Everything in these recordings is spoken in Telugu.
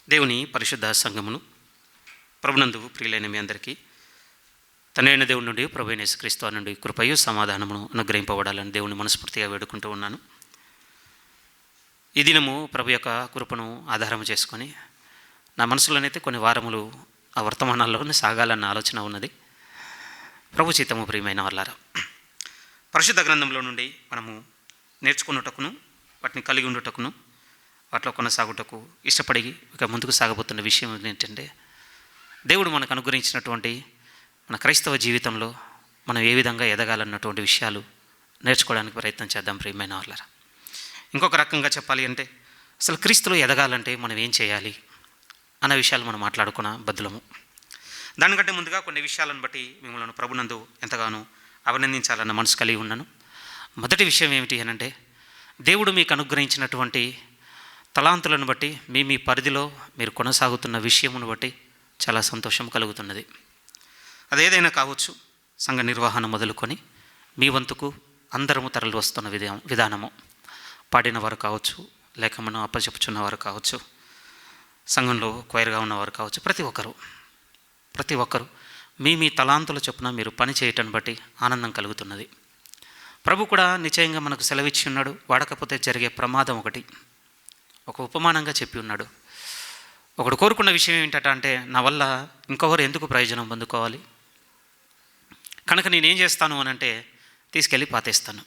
దేవుని పరిశుద్ధ సంఘమును ప్రభునందు ప్రియులైన మీ అందరికీ తండ్రైన దేవుడి నుండి ప్రభువైన యేసుక్రీస్తు నుండి కృపయు సమాధానమును అనుగ్రహింపబడాలని దేవుని మనస్ఫూర్తిగా వేడుకుంటూ ఉన్నాను. ఈ దినము ప్రభు యొక్క కృపను ఆధారం చేసుకొని నా మనసులోనైతే కొన్ని వారములు ఆ వర్తమానాల్లోనే సాగాలన్న ఆలోచన ఉన్నది. ప్రభు చిత్తము ప్రియమైన వాళ్ళారా, పరిశుద్ధ గ్రంథంలో నుండి మనము నేర్చుకున్నటకును వాటిని కలిగి ఉండుటకును వాటిలో కొనసాగుటకు ఇష్టపడి ఇక ముందుకు సాగబోతున్న విషయం ఏంటంటే, దేవుడు మనకు అనుగ్రహించినటువంటి మన క్రైస్తవ జీవితంలో మనం ఏ విధంగా ఎదగాలన్నటువంటి విషయాలు నేర్చుకోవడానికి ప్రయత్నం చేద్దాం ప్రియమైన వాళ్ళారా. ఇంకొక రకంగా చెప్పాలి అంటే, అసలు క్రీస్తులో ఎదగాలంటే మనం ఏం చేయాలి అన్న విషయాలు మనం మాట్లాడుకున్న బద్దులము. దానికంటే ముందుగా కొన్ని విషయాలను బట్టి మిమ్మల్ని ప్రభునందు ఎంతగానో అభినందించాలన్న మనసు కలిగి ఉన్నాను. మొదటి విషయం ఏమిటి అనంటే, దేవుడు మీకు అనుగ్రహించినటువంటి తలాంతులను బట్టి మీ పరిధిలో మీరు కొనసాగుతున్న విషయమును బట్టి చాలా సంతోషం కలుగుతున్నది. అదేదైనా కావచ్చు, సంఘ నిర్వహణ మొదలుకొని మీ వంతుకు అందరము తరలి వస్తున్న విధానము, పాడిన వారు కావచ్చు, లేక మనం అప్పచెప్పుచున్నవారు కావచ్చు, సంఘంలో క్వైర్గా ఉన్నవారు కావచ్చు, ప్రతి ఒక్కరు మీ తలాంతుల చొప్పున మీరు పని చేయటం బట్టి ఆనందం కలుగుతున్నది. ప్రభు కూడా నిశ్చయంగా మనకు సెలవిచ్చి ఉన్నాడు. వాడకపోతే జరిగే ప్రమాదం ఒక ఉపమానంగా చెప్పి ఉన్నాడు. ఒకడు కోరుకున్న విషయం ఏంటంటే, అంటే నా వల్ల ఇంకొకరు ఎందుకు ప్రయోజనం పొందుకోవాలి, కనుక నేనేం చేస్తాను అనంటే తీసుకెళ్ళి పాతేస్తాను.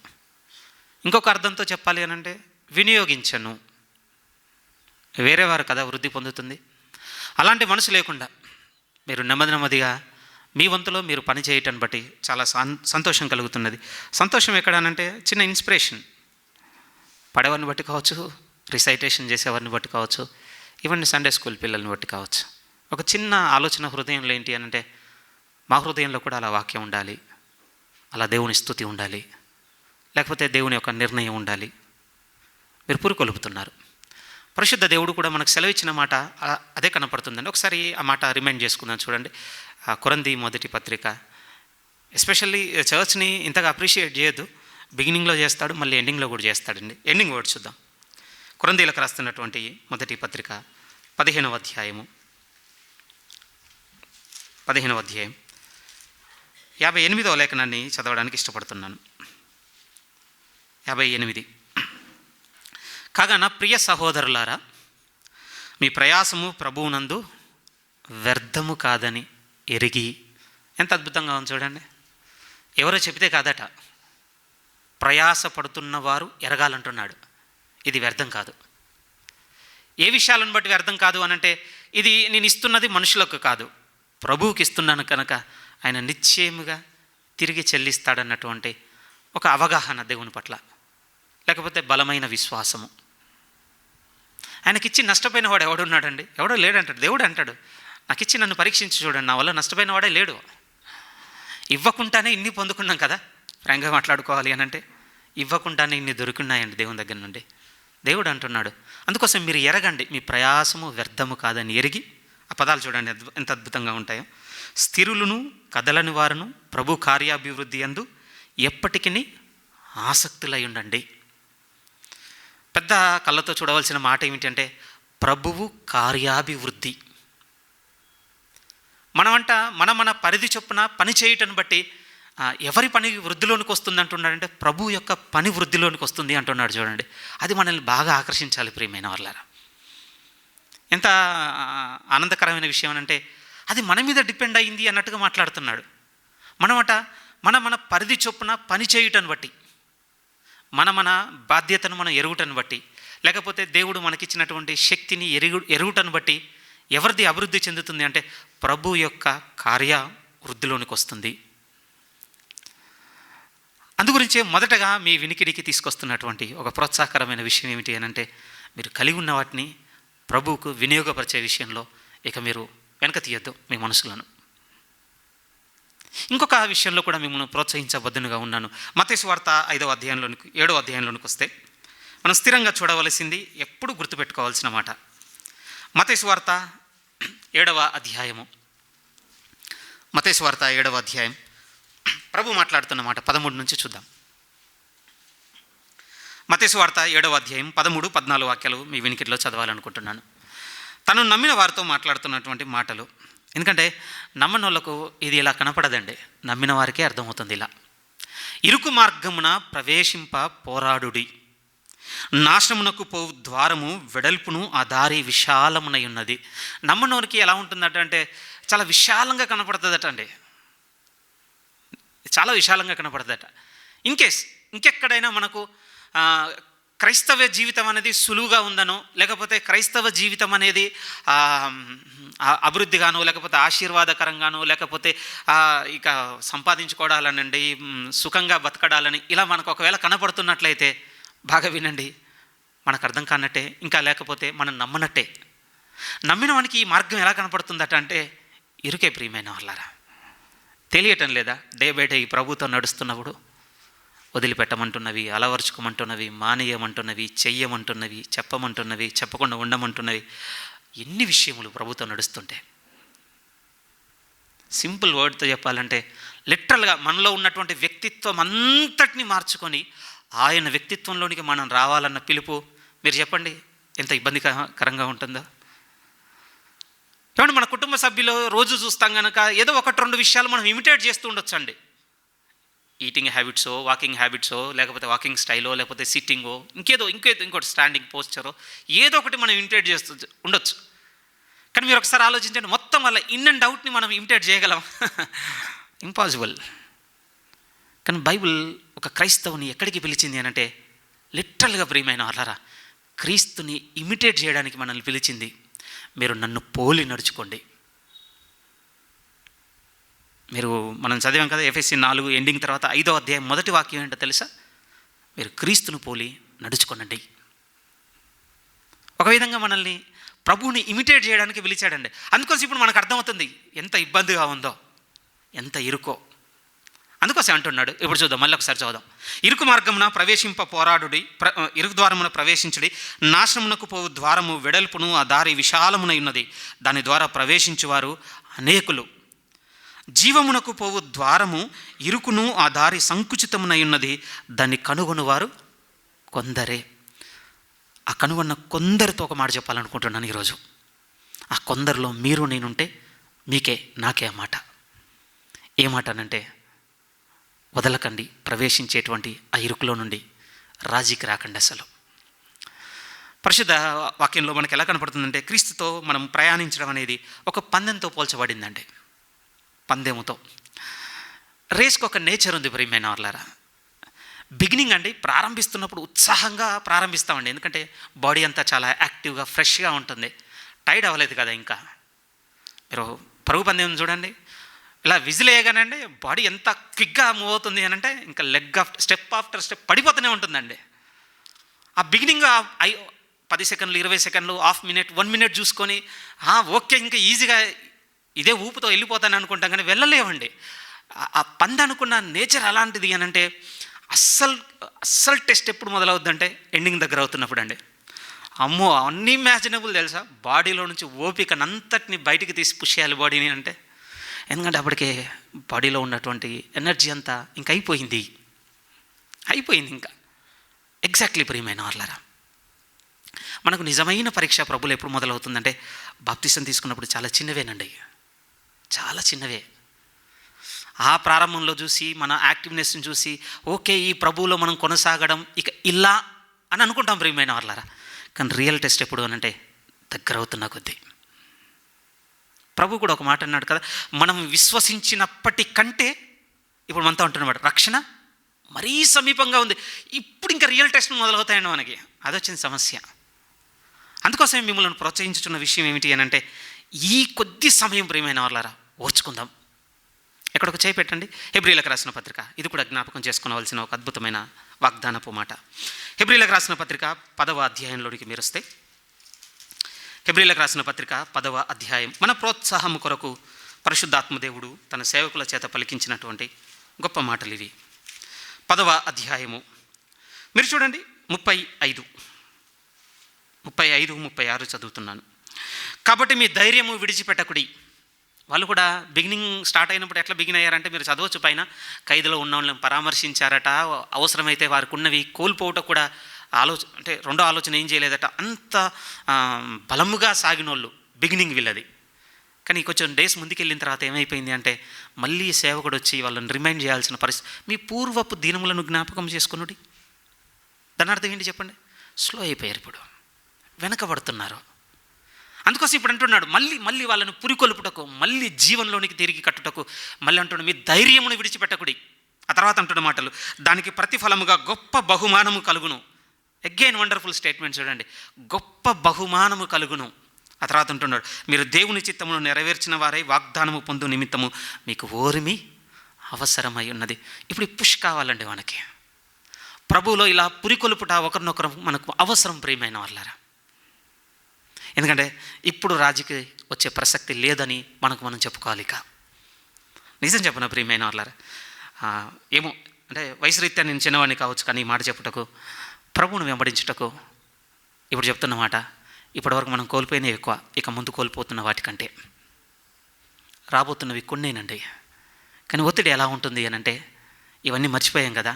ఇంకొక అర్థంతో చెప్పాలి అనంటే వినియోగించను, వేరే వారు కదా వృద్ధి పొందుతుంది. అలాంటి మనసు లేకుండా మీరు నెమ్మదిగా మీ వంతులో మీరు పని చేయటం బట్టి చాలా సంతోషం కలుగుతున్నది. సంతోషం ఎక్కడానంటే చిన్న ఇన్స్పిరేషన్, పడేవారిని బట్టి కావచ్చు, రిసైటేషన్ చేసేవారిని బట్టి కావచ్చు, ఈవెన్ సండే స్కూల్ పిల్లల్ని బట్టి కావచ్చు. ఒక చిన్న ఆలోచన హృదయంలో ఏంటి అనంటే, మా హృదయంలో కూడా అలా వాక్యం ఉండాలి, అలా దేవుని స్తుతి ఉండాలి, లేకపోతే దేవుని యొక్క నిర్ణయం ఉండాలి. మీరు పురుకొలుపుతున్నారు. పరిశుద్ధ దేవుడు కూడా మనకు సెలవిచ్చిన మాట అదే కనపడుతుందండి. ఒకసారి ఆ మాట రిమైండ్ చేసుకుందాం. చూడండి, కొరంథీ మొదటి పత్రిక, ఎస్పెషల్లీ చర్చ్ని ఇంతగా అప్రిషియేట్ చేయొద్దు. బిగినింగ్లో చేస్తాడు, మళ్ళీ ఎండింగ్లో కూడా చేస్తాడండి. ఎండింగ్ వర్డ్ చూద్దాం. కొరంథీలకు రాస్తున్నటువంటి మొదటి పత్రిక 15వ అధ్యాయం 58వ లేఖనాన్ని చదవడానికి ఇష్టపడుతున్నాను. 58. కాగా నా ప్రియ సహోదరులారా, మీ ప్రయాసము ప్రభువునందు వ్యర్థము కాదని ఎరిగి. ఎంత అద్భుతంగా ఉంది చూడండి. ఎవరో చెబితే కాదట, ప్రయాసపడుతున్న వారు ఎరగాలంటున్నాడు. ఇది వ్యర్థం కాదు. ఏ విషయాలను బట్టి వ్యర్థం కాదు అనంటే, ఇది నేను ఇస్తున్నది మనుషులకు కాదు, ప్రభువుకి ఇస్తున్నాను కనుక ఆయన నిశ్చయముగా తిరిగి చెల్లిస్తాడన్నటువంటి ఒక అవగాహన దేవుని పట్ల, లేకపోతే బలమైన విశ్వాసము. ఆయనకిచ్చి నష్టపోయిన వాడు ఎవడున్నాడండి? ఎవడో లేడంటాడు. దేవుడు అంటాడు, నాకు ఇచ్చి నన్ను పరీక్షించి చూడండి, నా వల్ల నష్టపోయిన వాడే లేడు. ఇవ్వకుండానే ఇన్ని పొందుకున్నాం కదా, ఫ్రాంక్గా మాట్లాడుకోవాలి అనంటే ఇవ్వకుండానే ఇన్ని దొరికినాయండి దేవుని దగ్గర నుండి. దేవుడు అంటున్నాడు, అందుకోసం మీరు ఎరగండి, మీ ప్రయాసము వ్యర్థము కాదని ఎరిగి. ఆ పదాలు చూడండి ఎంత అద్భుతంగా ఉంటాయో. స్థిరులను కదలని వారును ప్రభు కార్యాభివృద్ధి యందు ఎప్పటికీ ఆసక్తులై ఉండండి. పెద్ద కళ్ళతో చూడవలసిన మాట ఏమిటంటే, ప్రభువు కార్యాభివృద్ధి. మన పరిధి చొప్పున పని చేయటం బట్టి ఎవరి పని వృద్ధిలోనికి వస్తుంది అంటున్నాడంటే, ప్రభు యొక్క పని వృద్ధిలోనికి వస్తుంది అంటున్నాడు. చూడండి, అది మనల్ని బాగా ఆకర్షించాలి ప్రియమైన వాళ్ళారా. ఎంత ఆనందకరమైన విషయం అంటే, అది మన మీద డిపెండ్ అయ్యింది అన్నట్టుగా మాట్లాడుతున్నాడు. మన పరిధి చొప్పున పని చేయటం బట్టి, మన బాధ్యతను మనం ఎరుగుటను బట్టి, లేకపోతే దేవుడు మనకిచ్చినటువంటి శక్తిని ఎరుగుటను బట్టి ఎవరిది అభివృద్ధి చెందుతుంది అంటే, ప్రభు యొక్క కార్య వృద్ధిలోనికి వస్తుంది. అందుగురించే మొదటగా మీ వినికిడికి తీసుకొస్తున్నటువంటి ఒక ప్రోత్సాహకరమైన విషయం ఏమిటి అనంటే, మీరు కలిగి ఉన్న వాటిని ప్రభువుకు వినియోగపరిచే విషయంలో ఇక మీరు వెనక తీయొద్దు మీ మనసులను. ఇంకొక విషయంలో కూడా మిమ్మల్ని ప్రోత్సహించబద్దునుగా ఉన్నాను. మత్తయి సువార్త 7వ అధ్యాయంలోనికి వస్తే మనం స్థిరంగా చూడవలసింది, ఎప్పుడు గుర్తుపెట్టుకోవాల్సిన మాట. మత్తయి సువార్త 7వ అధ్యాయం ప్రభు మాట్లాడుతున్న మాట 13 నుంచి చూద్దాం. మత్తయి సువార్త 7వ అధ్యాయం 13, 14 వాక్యాలు మీ వినికిడిలో చదవాలనుకుంటున్నాను. తను నమ్మిన వారితో మాట్లాడుతున్నటువంటి మాటలు. ఎందుకంటే నమ్మని వాళ్ళకు ఇది ఇలా కనపడదండి, నమ్మిన వారికే అర్థమవుతుంది. ఇలా ఇరుకు మార్గమున ప్రవేశింప పోరాడుడి, నాశనమునకు పోవు ద్వారము వెడల్పును ఆ దారి విశాలమునై ఉన్నది. నమ్మనోనికి ఎలా ఉంటుందట అంటే చాలా విశాలంగా కనపడుతుందట అండి, చాలా విశాలంగా కనపడుతుందట. ఇంకెక్కడైనా మనకు క్రైస్తవ జీవితం అనేది సులువుగా ఉందనో, లేకపోతే క్రైస్తవ జీవితం అనేది అభివృద్ధిగానో, లేకపోతే ఆశీర్వాదకరంగానో, లేకపోతే ఇక సంపాదించుకోవడాలనండి, సుఖంగా బతకడాలని ఇలా మనకు ఒకవేళ కనపడుతున్నట్లయితే బాగా వినండి, మనకు అర్థం కానట్టే, ఇంకా లేకపోతే మనం నమ్మనట్టే. నమ్మిన వానికి ఈ మార్గం ఎలా కనపడుతుందట అంటే ఇరుకే ప్రియమైన వాళ్ళారా. తెలియటం లేదా? డే బై డే ఈ ప్రభుతో నడుస్తున్నప్పుడు వదిలిపెట్టమంటున్నవి, అలవర్చుకోమంటున్నవి, మానేయమంటున్నవి, చెయ్యమంటున్నవి, చెప్పమంటున్నవి, చెప్పకుండా ఉండమంటున్నవి, ఎన్ని విషయములు ప్రభుతో నడుస్తుంటే. సింపుల్ వర్డ్తో చెప్పాలంటే లిటరల్గా మనలో ఉన్నటువంటి వ్యక్తిత్వం అంతటిని మార్చుకొని ఆయన వ్యక్తిత్వంలోనికి మనం రావాలన్న పిలుపు మీరు చెప్పండి ఎంత ఇబ్బందికరంగా ఉంటుందో. చూడండి, మన కుటుంబ సభ్యులు రోజు చూస్తాం కనుక ఏదో 1-2 విషయాలు మనం ఇమిటేట్ చేస్తూ ఉండొచ్చండి. ఈటింగ్ హ్యాబిట్సో, వాకింగ్ హ్యాబిట్సో, లేకపోతే వాకింగ్ స్టైలో, లేకపోతే సిట్టింగో, ఇంకోటి స్టాండింగ్ పోస్చరో, ఏదో ఒకటి మనం ఇమిటేట్ చేస్తూ ఉండొచ్చు. కానీ మీరు ఒకసారి ఆలోచించండి, మొత్తం వల్ల ఇన్ అండ్ అవుట్ని మనం ఇమిటేట్ చేయగలం? ఇంపాసిబుల్. కానీ బైబిల్ ఒక క్రైస్తవుని ఎక్కడికి పిలిచింది అని అంటే లిటరల్గా ప్రియమైన వాళ్ళారా, క్రీస్తుని ఇమిటేట్ చేయడానికి మనల్ని పిలిచింది. మీరు నన్ను పోలి నడుచుకోండి. మనం చదివాం కదా, ఎఫెసీ 4 ఎండింగ్ తర్వాత 5వ అధ్యాయం మొదటి వాక్యం ఏంటో తెలుసా? మీరు క్రీస్తును పోలి నడుచుకోనండి. ఒక విధంగా మనల్ని ప్రభువుని ఇమిటేట్ చేయడానికి పిలిచాడండి. అందుకోసం ఇప్పుడు మనకు అర్థమవుతుంది ఎంత ఇబ్బందిగా ఉందో, ఎంత ఇరుకో. అందుకోసం అంటున్నాడు. ఇప్పుడు చూద్దాం, మళ్ళీ ఒకసారి చూద్దాం. ఇరుకు మార్గమున ప్రవేశింప పోరాడుడి, ఇరుకు ద్వారమున ప్రవేశించుడి, నాశనమునకు పోవు ద్వారము వెడల్పును ఆ దారి విశాలమునై ఉన్నది, దాని ద్వారా ప్రవేశించువారు అనేకులు. జీవమునకు పోవు ద్వారము ఇరుకును ఆ దారి సంకుచితమునై ఉన్నది, దాన్ని కనుగొనువారు కొందరే. ఆ కనుగొన్న కొందరితో ఒక మాట చెప్పాలనుకుంటున్నాను ఈరోజు. ఆ కొందరిలో మీరు నేనుంటే నాకే ఆ మాట. ఏ మాట అనంటే వదలకండి, ప్రవేశించేటువంటి ఆ ఇరుకులో నుండి రాజీకి రాకండి. అసలు పరిశుద్ధ వాక్యంలో మనకు ఎలా కనపడుతుందంటే క్రీస్తుతో మనం ప్రయాణించడం అనేది ఒక పందెంతో పోల్చబడిందండి. పందెముతో, రేస్కి ఒక నేచర్ ఉంది ప్రియమైన వాళ్ళారా. బిగినింగ్ అండి, ప్రారంభిస్తున్నప్పుడు ఉత్సాహంగా ప్రారంభిస్తామండి, ఎందుకంటే బాడీ అంతా చాలా యాక్టివ్గా ఫ్రెష్గా ఉంటుంది, టైర్డ్ అవ్వలేదు కదా. ఇంకా మీరు పరుగు పందెం చూడండి, ఇలా విజిల్ వేయగానండి బాడీ ఎంత క్విక్గా మూవ్ అవుతుంది అని అంటే ఇంకా లెగ్ స్టెప్ ఆఫ్టర్ స్టెప్ పడిపోతూనే ఉంటుందండి. ఆ బిగినింగ్ 10 సెకండ్లు, 20 సెకండ్లు, హాఫ్ మినిట్, 1 మినిట్ చూసుకొని ఓకే ఇంకా ఈజీగా ఇదే ఊపుతో వెళ్ళిపోతాను అనుకుంటాం, కానీ వెళ్ళలేవండి. ఆ పందెం అనుకున్న నేచర్ అలాంటిది అని అంటే అస్సలు టెస్ట్ ఎప్పుడు మొదలవుద్దంటే ఎండింగ్ దగ్గర అవుతున్నప్పుడు అండి. అమ్మో, అన్నీ ఇమాజినబుల్ తెలుసా, బాడీలో నుంచి ఓపికనంతటిని బయటికి తీసి పుష్ చేయాలి బాడీని అంటే. ఎందుకంటే అప్పటికే బాడీలో ఉన్నటువంటి ఎనర్జీ అంతా ఇంక అయిపోయింది ఇంకా. ఎగ్జాక్ట్లీ ప్రియమైన వాళ్ళారా, మనకు నిజమైన పరీక్ష ప్రభులు ఎప్పుడు మొదలవుతుందంటే బాప్తిసం తీసుకున్నప్పుడు చాలా చిన్నవేనండి, చాలా చిన్నవే. ఆ ప్రారంభంలో చూసి మన యాక్టివ్నెస్ని చూసి ఓకే ఈ ప్రభువులో మనం కొనసాగడం ఇక ఇలా అని అనుకుంటాం ప్రియమైన వాళ్ళారా. కానీ రియల్ టెస్ట్ ఎప్పుడు అనంటే దగ్గర అవుతున్న కొద్దీ. ప్రభు కూడా ఒక మాట అన్నాడు కదా, మనం విశ్వసించినప్పటికంటే ఇప్పుడు మనతో ఉంటున్నమాట రక్షణ మరీ సమీపంగా ఉంది, ఇప్పుడు ఇంకా రియల్ టెస్ట్ మొదలవుతాయండి మనకి. అదొచ్చిన సమస్య. అందుకోసమే మిమ్మల్ని ప్రోత్సహించుతున్న విషయం ఏమిటి అని అంటే ఈ కొద్ది సమయం ప్రియమైన వాళ్ళారా ఓర్చుకుందాం. ఎక్కడొక చేయి పెట్టండి. హెబ్రీలకు రాసిన పత్రిక, ఇది కూడా జ్ఞాపకం చేసుకోవాల్సిన ఒక అద్భుతమైన వాగ్దానపు మాట. హెబ్రీలకు రాసిన పత్రిక 10వ అధ్యాయంలోనికి మీరు వస్తే, హెబ్రీలకు రాసిన పత్రిక 10వ అధ్యాయం మన ప్రోత్సాహం కొరకు పరిశుద్ధాత్మదేవుడు తన సేవకుల చేత పలికించినటువంటి గొప్ప మాటలు ఇవి. 10వ అధ్యాయము మీరు చూడండి, 35, 36 చదువుతున్నాను. కాబట్టి మీ ధైర్యము విడిచిపెట్టకుడి. వాళ్ళు కూడా బిగినింగ్ స్టార్ట్ అయినప్పుడు ఎట్లా బిగిన్ అయ్యారంటే మీరు చదవచ్చు, పైన ఖైదులో ఉన్న వాళ్ళని పరామర్శించారట, అవసరమైతే వారికి ఉన్నవి కోల్పోవటం కూడా రెండో ఆలోచన ఏం చేయలేదట. అంత బలముగా సాగినోళ్ళు బిగినింగ్ వీళ్ళది. కానీ కొంచెం డేస్ ముందుకెళ్ళిన తర్వాత ఏమైపోయింది అంటే మళ్ళీ సేవకుడు వచ్చి వాళ్ళని రిమైండ్ చేయాల్సిన పరిస్థితి. మీ పూర్వపు దినములను జ్ఞాపకం చేసుకున్నది, దాని అర్థం ఏంటి చెప్పండి? స్లో అయిపోయారు, ఇప్పుడు వెనకబడుతున్నారు. అందుకోసం ఇప్పుడు అంటున్నాడు మళ్ళీ వాళ్ళని పురికొల్పుటకు, మళ్ళీ జీవనంలోనికి తిరిగి కట్టుటకు మళ్ళీ అంటున్నాడు, మీ ధైర్యమును విడిచిపెట్టకుడి. ఆ తర్వాత అంటున్న మాటలు, దానికి ప్రతిఫలముగా గొప్ప బహుమానము కలుగును. అగైన్ వండర్ఫుల్ స్టేట్మెంట్ చూడండి, గొప్ప బహుమానము కలుగును. ఆ తర్వాత అంటున్నాడు, మీరు దేవుని చిత్తమును నెరవేర్చిన వారై వాగ్దానము పొందు నిమిత్తము మీకు ఓర్మి అవసరమై ఉన్నది. ఇప్పుడు ఈ పుష్ కావాలండి మనకి. ప్రభువులో ఇలా పురికొలుపుట ఒకరినొకరు మనకు అవసరం, ప్రియమైన వాళ్ళారా. ఎందుకంటే ఇప్పుడు రాజుకి వచ్చే ప్రసక్తి లేదని మనం చెప్పుకోవాలి. ఇక నిజం చెప్పిన ప్రియమైన వాళ్ళారా, ఏమో అంటే వయసు రీత్యా నేను చిన్నవాడిని కావచ్చు, కానీ ఈ మాట చెప్పుటకు, ప్రభువును వెంబడించుటకు ఇప్పుడు చెప్తున్న మాట, ఇప్పటివరకు మనం కోల్పోయినవి ఎక్కువ, ఇక ముందు కోల్పోతున్న వాటికంటే రాబోతున్నవి కొన్నేనండి. కానీ ఒత్తిడి ఎలా ఉంటుంది అని అంటే, ఇవన్నీ మర్చిపోయాం కదా.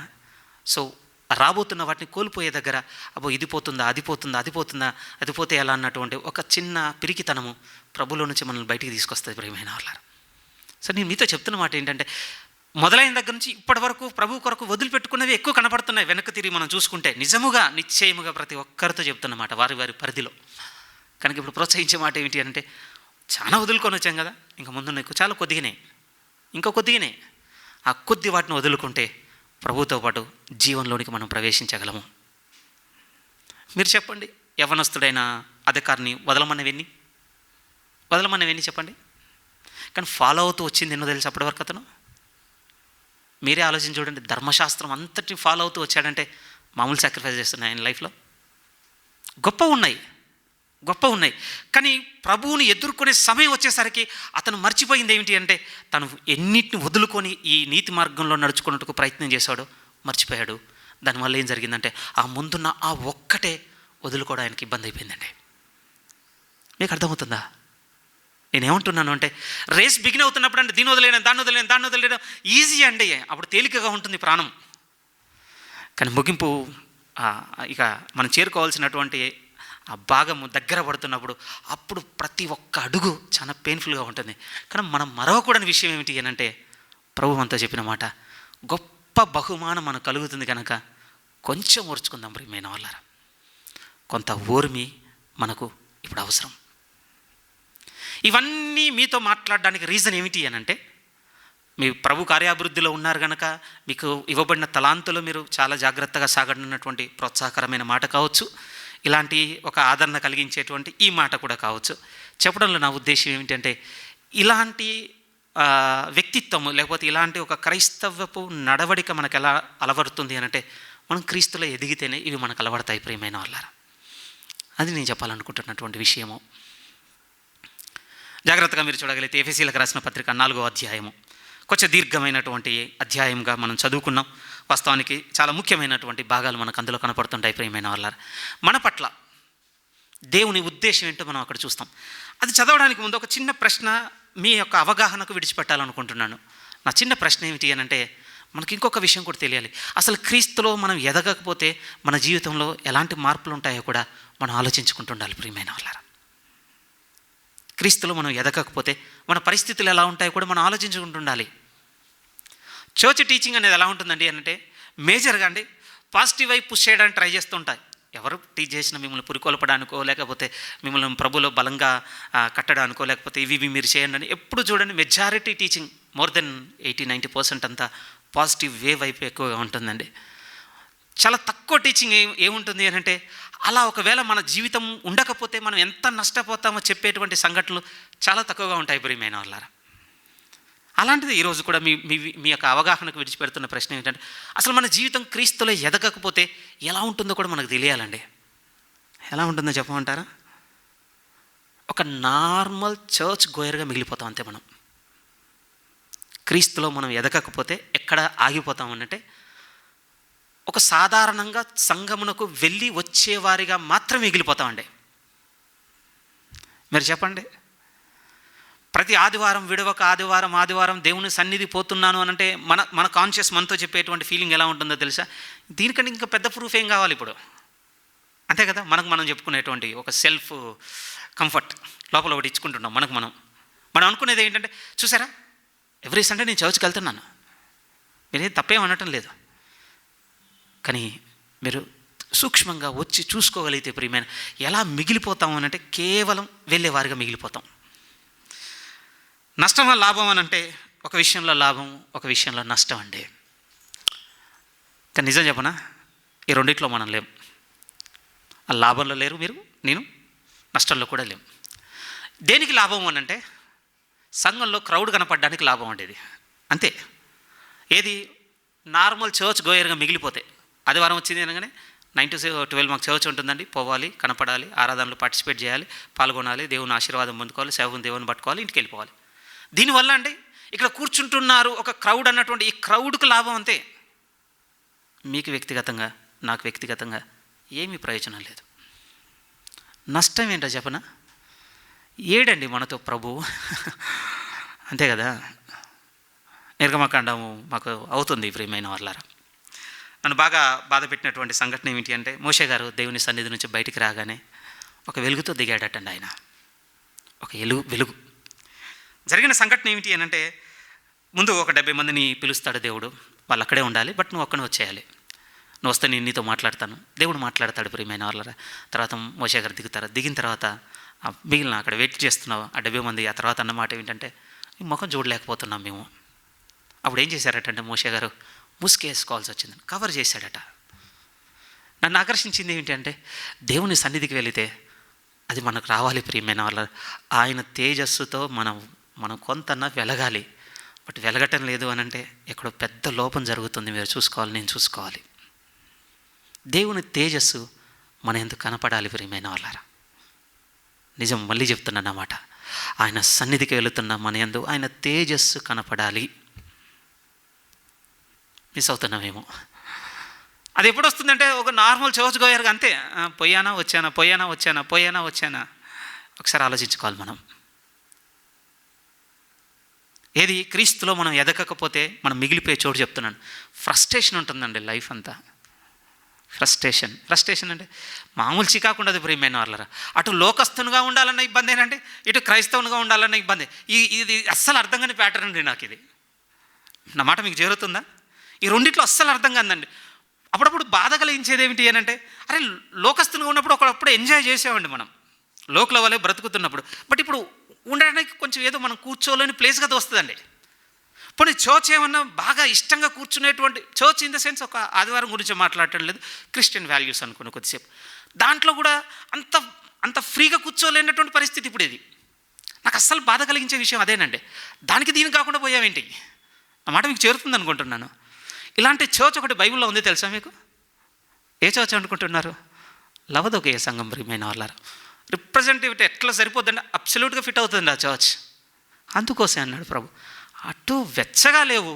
సో రాబోతున్న వాటిని కోల్పోయే దగ్గర అబ్బో ఇది పోతుందా, అది పోతే ఎలా అన్నటువంటి ఒక చిన్న పిరికితనము ప్రభులో నుంచి మనల్ని బయటికి తీసుకొస్తుంది ప్రియమైన వాళ్ళారు. సో నేను మీతో చెప్తున్న మాట ఏంటంటే, మొదలైన దగ్గర నుంచి ఇప్పటి వరకు ప్రభు కొరకు వదిలిపెట్టుకున్నవి ఎక్కువ కనపడుతున్నాయి. వెనక్కి తిరిగి మనం చూసుకుంటే నిజముగా నిశ్చయముగా ప్రతి ఒక్కరితో చెప్తున్నమాట, వారి పరిధిలో. కనుక ఇప్పుడు ప్రోత్సహించే మాట ఏమిటి అంటే, చాలా వదులుకొని వచ్చాం కదా, ఇంకా ముందున్న చాలా కొద్దిగానే, ఇంకా కొద్దిగానే, ఆ కొద్ది వాటిని వదులుకుంటే ప్రభుతో పాటు జీవనంలోనికి మనం ప్రవేశించగలము. మీరు చెప్పండి, యవ్వనస్తుడైన అధికారిని వదలమన్నవన్నీ చెప్పండి. కానీ ఫాలో అవుతూ వచ్చింది ఎన్నో తెలుసు అప్పటి వరకు అతను. మీరే ఆలోచించి చూడండి, ధర్మశాస్త్రం అంతటిని ఫాలో అవుతూ వచ్చాడంటే మామూలు సాక్రిఫైస్ చేస్తున్నాయి ఆయన లైఫ్లో. గొప్ప ఉన్నాయి. కానీ ప్రభువుని ఎదుర్కొనే సమయం వచ్చేసరికి అతను మర్చిపోయింది ఏమిటి అంటే, తను ఎన్నిటిని వదులుకొని ఈ నీతి మార్గంలో నడుచుకున్నట్టుకు ప్రయత్నం చేశాడో మర్చిపోయాడు. దానివల్ల ఏం జరిగిందంటే, ఆ ముందున్న ఆ ఒక్కటే వదులుకోవడానికి ఇబ్బంది అయిపోయిందండి. మీకు అర్థమవుతుందా నేనేమంటున్నాను అంటే, రేస్ బిగిన్ అవుతున్నప్పుడు అంటే దీన్ని వదిలేయడం ఈజీ అండి, అప్పుడు తేలికగా ఉంటుంది ప్రాణం. కానీ ముగింపు ఇక మనం చేరుకోవాల్సినటువంటి ఆ భాగము దగ్గర పడుతున్నప్పుడు అప్పుడు ప్రతి ఒక్క అడుగు చాలా పెయిన్ఫుల్గా ఉంటుంది. కానీ మనం మరవకూడని విషయం ఏమిటి అని అంటే, ప్రభు అంతా చెప్పిన మాట, గొప్ప బహుమానం మనకు కలుగుతుంది కనుక కొంచెం ఓర్చుకుందాం ప్రియమైన వాళ్ళారా. కొంత ఓర్మి మనకు ఇప్పుడు అవసరం. ఇవన్నీ మీతో మాట్లాడడానికి రీజన్ ఏమిటి అని అంటే, మీ ప్రభు కార్యాభివృద్ధిలో ఉన్నారు కనుక మీకు ఇవ్వబడిన తలాంతులు మీరు చాలా జాగ్రత్తగా సాగనున్నటువంటి ప్రోత్సాహకరమైన మాట కావచ్చు, ఇలాంటి ఒక ఆదరణ కలిగించేటువంటి ఈ మాట కూడా కావచ్చు. చెప్పడంలో నా ఉద్దేశం ఏమిటంటే, ఇలాంటి వ్యక్తిత్వము లేకపోతే ఇలాంటి ఒక క్రైస్తవపు నడవడిక మనకు ఎలా అలవడుతుంది అనంటే, మనం క్రీస్తులో ఎదిగితేనే ఇవి మనకు అలవడతాయి ప్రియమైన వాళ్ళారా. అది నేను చెప్పాలనుకుంటున్నటువంటి విషయము. జాగ్రత్తగా మీరు చూడగలిగితే ఎఫెసీలకు రాసిన పత్రిక 4వ అధ్యాయము కొంచెం దీర్ఘమైనటువంటి అధ్యాయంగా మనం చదువుకున్నాం. వాస్తవానికి చాలా ముఖ్యమైనటువంటి భాగాలు మనకు అందులో కనపడుతుంటాయి ప్రియమైన వాళ్ళారా. మన పట్ల దేవుని ఉద్దేశం ఏంటో మనం అక్కడ చూస్తాం. అది చదవడానికి ముందు ఒక చిన్న ప్రశ్న మీ యొక్క అవగాహనకు విడిచిపెట్టాలనుకుంటున్నాను. నా చిన్న ప్రశ్న ఏమిటి అని అంటే, మనకి ఇంకొక విషయం కూడా తెలియాలి. అసలు క్రీస్తులో మనం ఎదగకపోతే మన జీవితంలో ఎలాంటి మార్పులు ఉంటాయో కూడా మనం ఆలోచించుకుంటుండాలి ప్రియమైన వాళ్ళారా. క్రీస్తులో మనం ఎదగకపోతే మన పరిస్థితులు ఎలా ఉంటాయో కూడా మనం ఆలోచించుకుంటుండాలి. చర్చ్ టీచింగ్ అనేది ఎలా ఉంటుందండి అంటే, మేజర్గా అండి పాజిటివ్ వైపు పుష్ చేయడానికి ట్రై చేస్తుంటాయి. ఎవరు టీచ్ చేసినా మిమ్మల్ని పురికొల్పడానికో లేకపోతే మిమ్మల్ని ప్రభులో బలంగా కట్టడానికో లేకపోతే ఇవి మీరు చేయండి అని ఎప్పుడు చూడండి. మెజారిటీ టీచింగ్ మోర్ దెన్ 80-90% అంతా పాజిటివ్ వే వైపు ఎక్కువగా ఉంటుందండి. చాలా తక్కువ టీచింగ్ ఏముంటుంది అని అంటే, అలా ఒకవేళ మన జీవితం ఉండకపోతే మనం ఎంత నష్టపోతామో చెప్పేటువంటి సంఘటనలు చాలా తక్కువగా ఉంటాయి ప్రియమైన వాళ్ళారా. అలాంటిది ఈరోజు కూడా మీ యొక్క అవగాహనకు విడిచిపెడుతున్న ప్రశ్న ఏంటంటే, అసలు మన జీవితం క్రీస్తులో ఎదగకపోతే ఎలా ఉంటుందో కూడా మనకు తెలియాలండి. ఎలా ఉంటుందో చెప్పమంటారా? ఒక నార్మల్ చర్చ్ గోయర్గా మిగిలిపోతాం అంతే. మనం క్రీస్తులో మనం ఎదగకపోతే ఎక్కడ ఆగిపోతామనంటే, ఒక సాధారణంగా సంఘమునకు వెళ్ళి వచ్చేవారిగా మాత్రమే మిగిలిపోతామండి. మీరు చెప్పండి, ప్రతి ఆదివారం విడవక ఆదివారం దేవుని సన్నిధి పోతున్నాను అనంటే మన కాన్షియస్ మనతో చెప్పేటువంటి ఫీలింగ్ ఎలా ఉంటుందో తెలుసా? దీనికంటే ఇంకా పెద్ద ప్రూఫ్ ఏం కావాలి ఇప్పుడు? అంతే కదా, మనం చెప్పుకునేటువంటి ఒక సెల్ఫ్ కంఫర్ట్ లోపల ఒకటి ఇచ్చుకుంటున్నాం మనకు మనం అనుకునేది ఏంటంటే, చూసారా ఎవ్రీ సండే నేను చర్చ్కి వెళ్తున్నాను, మీరేం తప్పేం అనటం లేదు, కానీ మీరు సూక్ష్మంగా వచ్చి చూసుకోగలిగితే ప్రియమైన ఎలా మిగిలిపోతాం అని అంటే కేవలం వెళ్ళేవారిగా మిగిలిపోతాం. నష్టమా లాభం అని అంటే ఒక విషయంలో లాభం, ఒక విషయంలో నష్టం అండి. కానీ నిజం చెప్పనా, ఈ రెండిట్లో మనం లేం. ఆ లాభంలో లేరు మీరు, నేను నష్టంలో కూడా లేం. దేనికి లాభం అని అంటే సంఘంలో క్రౌడ్ కనపడడానికి లాభం ఉండేది అంతే. ఏది నార్మల్ చర్చ్ గోయర్గా మిగిలిపోతే, ఆదివారం వచ్చింది అనగానే 9 to 12 మాకు చర్చ్ ఉంటుందండి, పోవాలి, కనపడాలి, ఆరాధనలో పార్టిసిపేట్ చేయాలి, పాల్గొనాలి, దేవుని ఆశీర్వాదం పొందుకోవాలి, సేవను దేవుని పట్టుకోవాలి, ఇంటికి వెళ్ళిపోవాలి. దీనివల్ల అండి ఇక్కడ కూర్చుంటున్నారు ఒక క్రౌడ్ అన్నటువంటి ఈ క్రౌడ్కు లాభం అంతే. మీకు వ్యక్తిగతంగా, నాకు వ్యక్తిగతంగా ఏమీ ప్రయోజనం లేదు. నష్టం ఏంటో చెప్పనా, ఏడండి మనతో ప్రభు అంతే కదా. నిర్గమకాండము మాకు అవుతుంది ప్రియమైన వాళ్ళారా. నన్ను బాగా బాధ పెట్టినటువంటి సంఘటన ఏమిటి అంటే, మోషే గారు దేవుని సన్నిధి నుంచి బయటికి రాగానే ఒక వెలుగుతో దిగాడటండి ఆయన. ఒక వెలుగు. జరిగిన సంఘటన ఏమిటి అని అంటే, ముందు ఒక 70 మందిని పిలుస్తాడు దేవుడు, వాళ్ళు అక్కడే ఉండాలి, బట్ నువ్వు ఒక్కనే వచ్చేయాలి, నువ్వు వస్తే నేను నీతో మాట్లాడతాను. దేవుడు మాట్లాడతాడు ప్రియమైన వాళ్ళ. తర్వాత మోషే గారు దిగిన తర్వాత మిగిలిన అక్కడ వెయిట్ చేస్తున్నావు ఆ 70 మంది. ఆ తర్వాత అన్నమాట ఏంటంటే, ఈ ముఖం చూడలేకపోతున్నాం మేము. అప్పుడు ఏం చేశారటంటే మోషే గారు ముసుకేసుకోవాల్సి వచ్చింది, కవర్ చేశాడట. నన్ను ఆకర్షించింది ఏంటి అంటే, దేవుని సన్నిధికి వెళితే అది మనకు రావాలి ప్రియమైన వాళ్ళ. ఆయన తేజస్సుతో మనం కొంతన్నా వెలగాలి. బట్ వెలగటం లేదు అని అంటే ఎక్కడో పెద్ద లోపం జరుగుతుంది. మీరు చూసుకోవాలి, నేను చూసుకోవాలి. దేవుని తేజస్సు మన ఎందుకు కనపడాలి ప్రియమైన వాళ్ళారా. నిజం, మళ్ళీ చెప్తున్నాను అన్నమాట. ఆయన సన్నిధికి వెళుతున్న మన యందు ఆయన తేజస్సు కనపడాలి. మిస్ అవుతున్నామేమో. అది ఎప్పుడు వస్తుందంటే ఒక నార్మల్ చర్చ్ గోయర్గా అంతే, పోయానా వచ్చానా. ఒకసారి ఆలోచించుకోవాలి మనం. ఏది క్రీస్తులో మనం ఎదగకపోతే మనం మిగిలిపోయే చోటు చెప్తున్నాను. ఫ్రస్ట్రేషన్ ఉంటుందండి లైఫ్ అంతా. ఫ్రస్ట్రేషన్ అంటే మామూలు చికాకు ఉండదు ప్రియమైన వాళ్ళరా. అటు లోకస్తునిగా ఉండాలన్న ఇబ్బంది ఏనండి, ఇటు క్రైస్తవునిగా ఉండాలన్న ఇబ్బంది. ఇది అస్సలు అర్థం కాని ప్యాటర్న్ అండి నాకు. ఇది నా మాట మీకు చేరుతుందా? ఈ రెండిట్లో అస్సలు అర్థం కాదండి. అప్పుడప్పుడు బాధ కలిగించేది ఏమిటి అని అంటే, అరే లోకస్తునిగా ఉన్నప్పుడు ఒకప్పుడు ఎంజాయ్ చేసేవాడి మనం, లోకల వల్లే బ్రతుకుతున్నప్పుడు. బట్ ఇప్పుడు ఉండడానికి కొంచెం ఏదో మనం కూర్చోలేని ప్లేస్గా వస్తుందండి. పోనీ చర్చ్ ఏమన్నా బాగా ఇష్టంగా కూర్చునేటువంటి చర్చ్ ఇన్ ద సెన్స్ ఒక ఆదివారం గురించి మాట్లాడటం లేదు, క్రిస్టియన్ వాల్యూస్ అనుకున్న కొద్దిసేపు దాంట్లో కూడా అంత ఫ్రీగా కూర్చోలేనటువంటి పరిస్థితి ఇప్పుడు. ఇది నాకు అస్సలు బాధ కలిగించే విషయం అదేనండి. దానికి దీనికి కాకుండా పోయావేంటి? ఆ మాట మీకు చేరుతుంది అనుకుంటున్నాను. ఇలాంటి చర్చ్ ఒకటి బైబిల్లో ఉంది తెలుసా మీకు? ఏ చర్చ్ అనుకుంటున్నారు? లవదొకే సంఘం ప్రియమైన వాళ్ళారా. రిప్రజెంటేటివిటీ ఎట్లా సరిపోద్దండి, అబ్సల్యూట్గా ఫిట్ అవుతుంది ఆ చర్చ్. అందుకోసం అన్నాడు ప్రభు, అటు వెచ్చగా లేవు,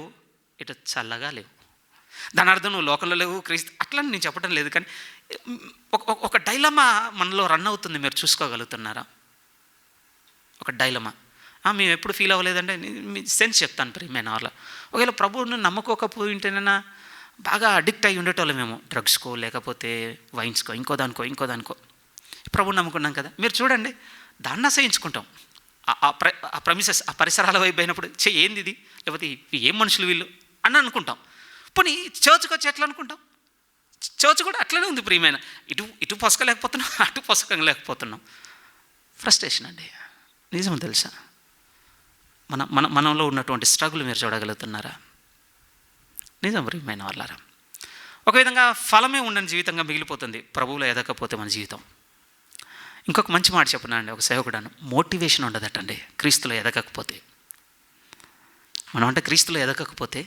ఇటు చల్లగా లేవు. దాని అర్థం నువ్వు లోకంలో లేవు క్రీస్తు అట్లా నేను చెప్పడం లేదు, కానీ ఒక డైలమా మనలో రన్ అవుతుంది. మీరు చూసుకోగలుగుతున్నారా? ఒక డైలమా. మేము ఎప్పుడు ఫీల్ అవ్వలేదంటే మీ సెన్స్ చెప్తాను ప్రియమైన వాళ్ళ. ఒకవేళ ప్రభువుని నమ్మకోకపోయింటేనైనా బాగా అడిక్ట్ అయి ఉండేటోళ్ళం మేము, డ్రగ్స్కో లేకపోతే వైన్స్కో ఇంకో దానికో. ప్రభువుని నమ్ముకున్నాం కదా. మీరు చూడండి, దాన్ని అసహించుకుంటాం. ఆ ప్రెమిసెస్, ఆ పరిసరాల వైపు అయినప్పుడు ఏంది ఇది, లేకపోతే ఏం మనుషులు వీళ్ళు అని అనుకుంటాం. పోనీ చర్చ్కి వచ్చి ఎట్లా అనుకుంటాం? చర్చ్ కూడా అట్లనే ఉంది ప్రియమైన. ఇటు పొసకలేకపోతున్నాం, అటు పొసకలేకపోతున్నాం. ఫ్రస్ట్రేషన్ అండి. నిజం తెలుసా? మనంలో ఉన్నటువంటి స్ట్రగుల్ మీరు చూడగలుగుతున్నారా? నిజం ప్రియమైన వాళ్ళారా. ఒక విధంగా ఫలమే ఉండని జీవితంగా మిగిలిపోతుంది ప్రభువులో ఎదగకపోతే మన జీవితం. ఇంకొక మంచి మాట చెప్పనా అండి, ఒక సేవకుడాను, మోటివేషన్ ఉండదటండి క్రీస్తులో ఎదగకపోతే. మనం అంటే క్రీస్తులో ఎదగకపోతే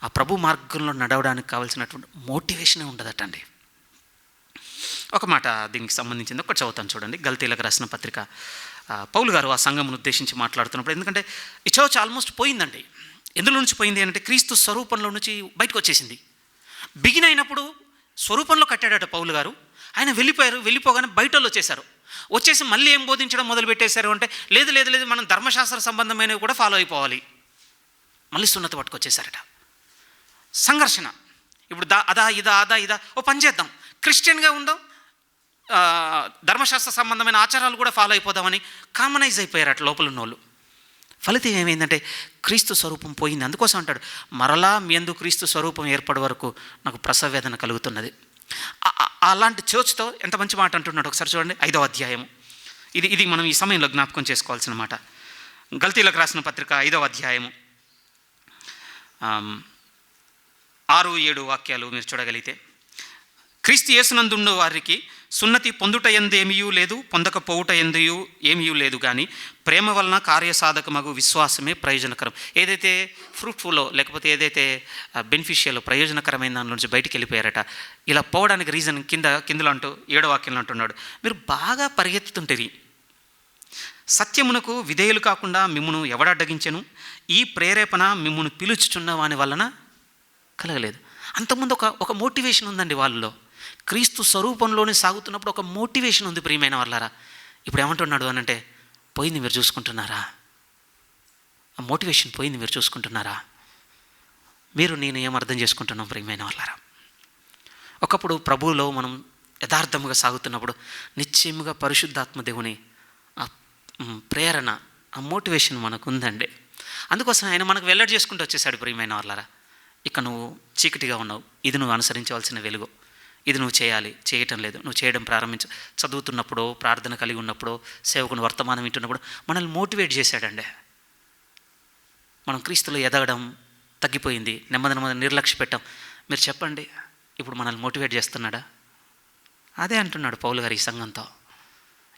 ఆ ప్రభు మార్గంలో నడవడానికి కావాల్సినటువంటి మోటివేషనే ఉండదటండి. ఒక మాట దీనికి సంబంధించింది ఒకటి చదువుతాను చూడండి. గల్తీలకు రాసిన పత్రిక, పౌలు గారు ఆ సంఘమును ఉద్దేశించి మాట్లాడుతున్నప్పుడు, ఎందుకంటే ఈ చర్చ్ ఆల్మోస్ట్ పోయిందండి. ఎందులో నుంచి పోయింది అంటే క్రీస్తు స్వరూపంలో నుంచి బయటకు వచ్చేసింది. బిగిన్ అయినప్పుడు స్వరూపంలో కట్టాడట పౌలు గారు, ఆయన వెళ్ళిపోగానే బయట వాళ్ళు వచ్చేసి మళ్ళీ ఏం బోధించడం మొదలుపెట్టేశారు అంటే, లేదు మనం ధర్మశాస్త్ర సంబంధమైనవి కూడా ఫాలో అయిపోవాలి, మళ్ళీ సున్నత పట్టుకొచ్చేసారట. సంఘర్షణ. ఇప్పుడు అదా ఇదా ఓ పని చేద్దాం, క్రిస్టియన్గా ఉందాం, ధర్మశాస్త్ర సంబంధమైన ఆచారాలు కూడా ఫాలో అయిపోదామని కామనైజ్ అయిపోయారు అట్లా లోపల ఉన్న వాళ్ళు. ఫలితం ఏమైందంటే క్రీస్తు స్వరూపం పోయింది. అందుకోసం అంటాడు, మరలా మీ యందు క్రీస్తు స్వరూపం ఏర్పడే వరకు నాకు ప్రసవ వేదన కలుగుతున్నది. అలాంటి చర్చ్తో ఎంత మంచి మాట అంటున్నాడు ఒకసారి చూడండి. 5వ అధ్యాయము. ఇది మనం ఈ సమయంలో జ్ఞాపకం చేసుకోవాల్సిన మాట. గల్తీలకు రాసిన పత్రిక 5వ అధ్యాయము 6-7 వాక్యాలు మీరు చూడగలిగితే, క్రీస్తు యేసునందుండు వారికి సున్నతి పొందుట యందు ఏమీయూ లేదు, పొందకపోవుట యందు ఏమీయూ లేదు, కానీ ప్రేమ వలన కార్యసాధకమగు విశ్వాసమే ప్రయోజనకరం. ఏదైతే ఫ్రూట్ఫుల్లో లేకపోతే ఏదైతే బెనిఫిషియల్ ప్రయోజనకరమైన దాని నుంచి బయటికి వెళ్ళిపోయారట. ఇలా పోవడానికి రీజన్ కిందలో అంటూ 7వ వాక్యంలో అంటున్నాడు, మీరు బాగా పరిగెత్తుతుంటేవి, సత్యమునకు విధేయులు కాకుండా మిమ్మును ఎవడడ్డగించెను, ఈ ప్రేరేపణ మిమ్మును పిలుచుచున్న వాని వలన కలగలేదు. అంతకుముందు ఒక మోటివేషన్ ఉందండి వాళ్ళలో. క్రీస్తు స్వరూపంలోనే సాగుతున్నప్పుడు ఒక మోటివేషన్ ఉంది ప్రియమైన వాళ్ళారా. ఇప్పుడు ఏమంటున్నాడు అని అంటే, పోయింది మీరు చూసుకుంటున్నారా? ఆ మోటివేషన్ పోయింది మీరు చూసుకుంటున్నారా? నేను ఏం అర్థం చేసుకుంటున్నాం ప్రియమైన వాళ్ళారా? ఒకప్పుడు ప్రభువులో మనం యథార్థముగా సాగుతున్నప్పుడు నిశ్చయముగా పరిశుద్ధాత్మ దేవుని ఆ ప్రేరణ, ఆ మోటివేషన్ మనకు ఉందండి. అందుకోసం ఆయన మనకు వెల్లడి చేసుకుంటూ వచ్చేసాడు ప్రియమైన వాళ్ళారా. ఇక నువ్వు చీకటిగా ఉన్నావు, ఇది నువ్వు అనుసరించవలసిన వెలుగు, ఇది నువ్వు చేయాలి, చేయటం లేదు, నువ్వు చేయడం ప్రారంభించు. చదువుతున్నప్పుడు, ప్రార్థన కలిగి ఉన్నప్పుడు, సేవకుని వర్తమానం వింటున్నప్పుడు మనల్ని మోటివేట్ చేశాడండి. మనం క్రీస్తులో ఎదగడం తగ్గిపోయింది, నెమ్మది నిర్లక్ష్య పెట్టాం. మీరు చెప్పండి, ఇప్పుడు మనల్ని మోటివేట్ చేస్తున్నాడా? అదే అంటున్నాడు పౌలు గారు ఈ సంఘంతో.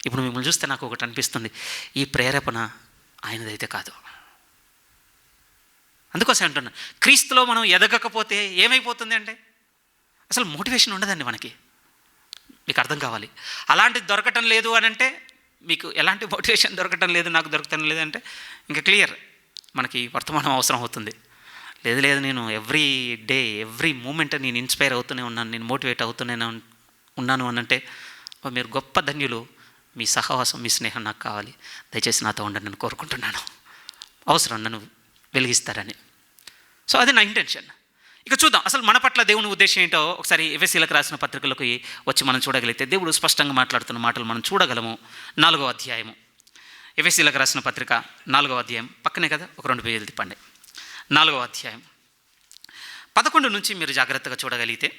ఇప్పుడు మిమ్మల్ని చూస్తే నాకు ఒకటి అనిపిస్తుంది, ఈ ప్రేరేపణ ఆయనదైతే కాదు. అందుకోసం అంటున్నా, క్రీస్తులో మనం ఎదగకపోతే ఏమైపోతుంది అంటే అసలు మోటివేషన్ ఉండదండి మనకి. మీకు అర్థం కావాలి. అలాంటిది దొరకటం లేదు అని అంటే, మీకు ఎలాంటి మోటివేషన్ దొరకటం లేదు, నాకు దొరకటం లేదంటే ఇంకా క్లియర్, మనకి వర్తమానం అవసరం అవుతుంది. లేదు నేను ఎవ్రీ డే ఎవ్రీ మూమెంట్ నేను ఇన్స్పైర్ అవుతూనే ఉన్నాను, నేను మోటివేట్ అవుతూనే ఉన్నాను అనంటే మీరు గొప్ప ధన్యులు. మీ సహవాసం, మీ స్నేహం నాకు కావాలి. దయచేసి నాతో ఉండండి నేను కోరుకుంటున్నాను. అవసరం, నన్ను వెలిగిస్తారని. సో అది నా ఇంటెన్షన్. ఇక చూద్దాం అసలు మన పట్ల దేవుని ఉద్దేశం ఏంటో ఒకసారి ఎఫెసీలకు రాసిన పత్రికలోకి వచ్చి మనం చూడగలిగితే దేవుడు స్పష్టంగా మాట్లాడుతున్న మాటలు మనం చూడగలము. 4వ అధ్యాయము, ఎఫెసీలకు రాసిన పత్రిక 4వ అధ్యాయం, పక్కనే కదా, ఒక 2 పేజీలు తిప్పండి. 4వ అధ్యాయం 11 నుంచి మీరు జాగ్రత్తగా చూడగలిగితే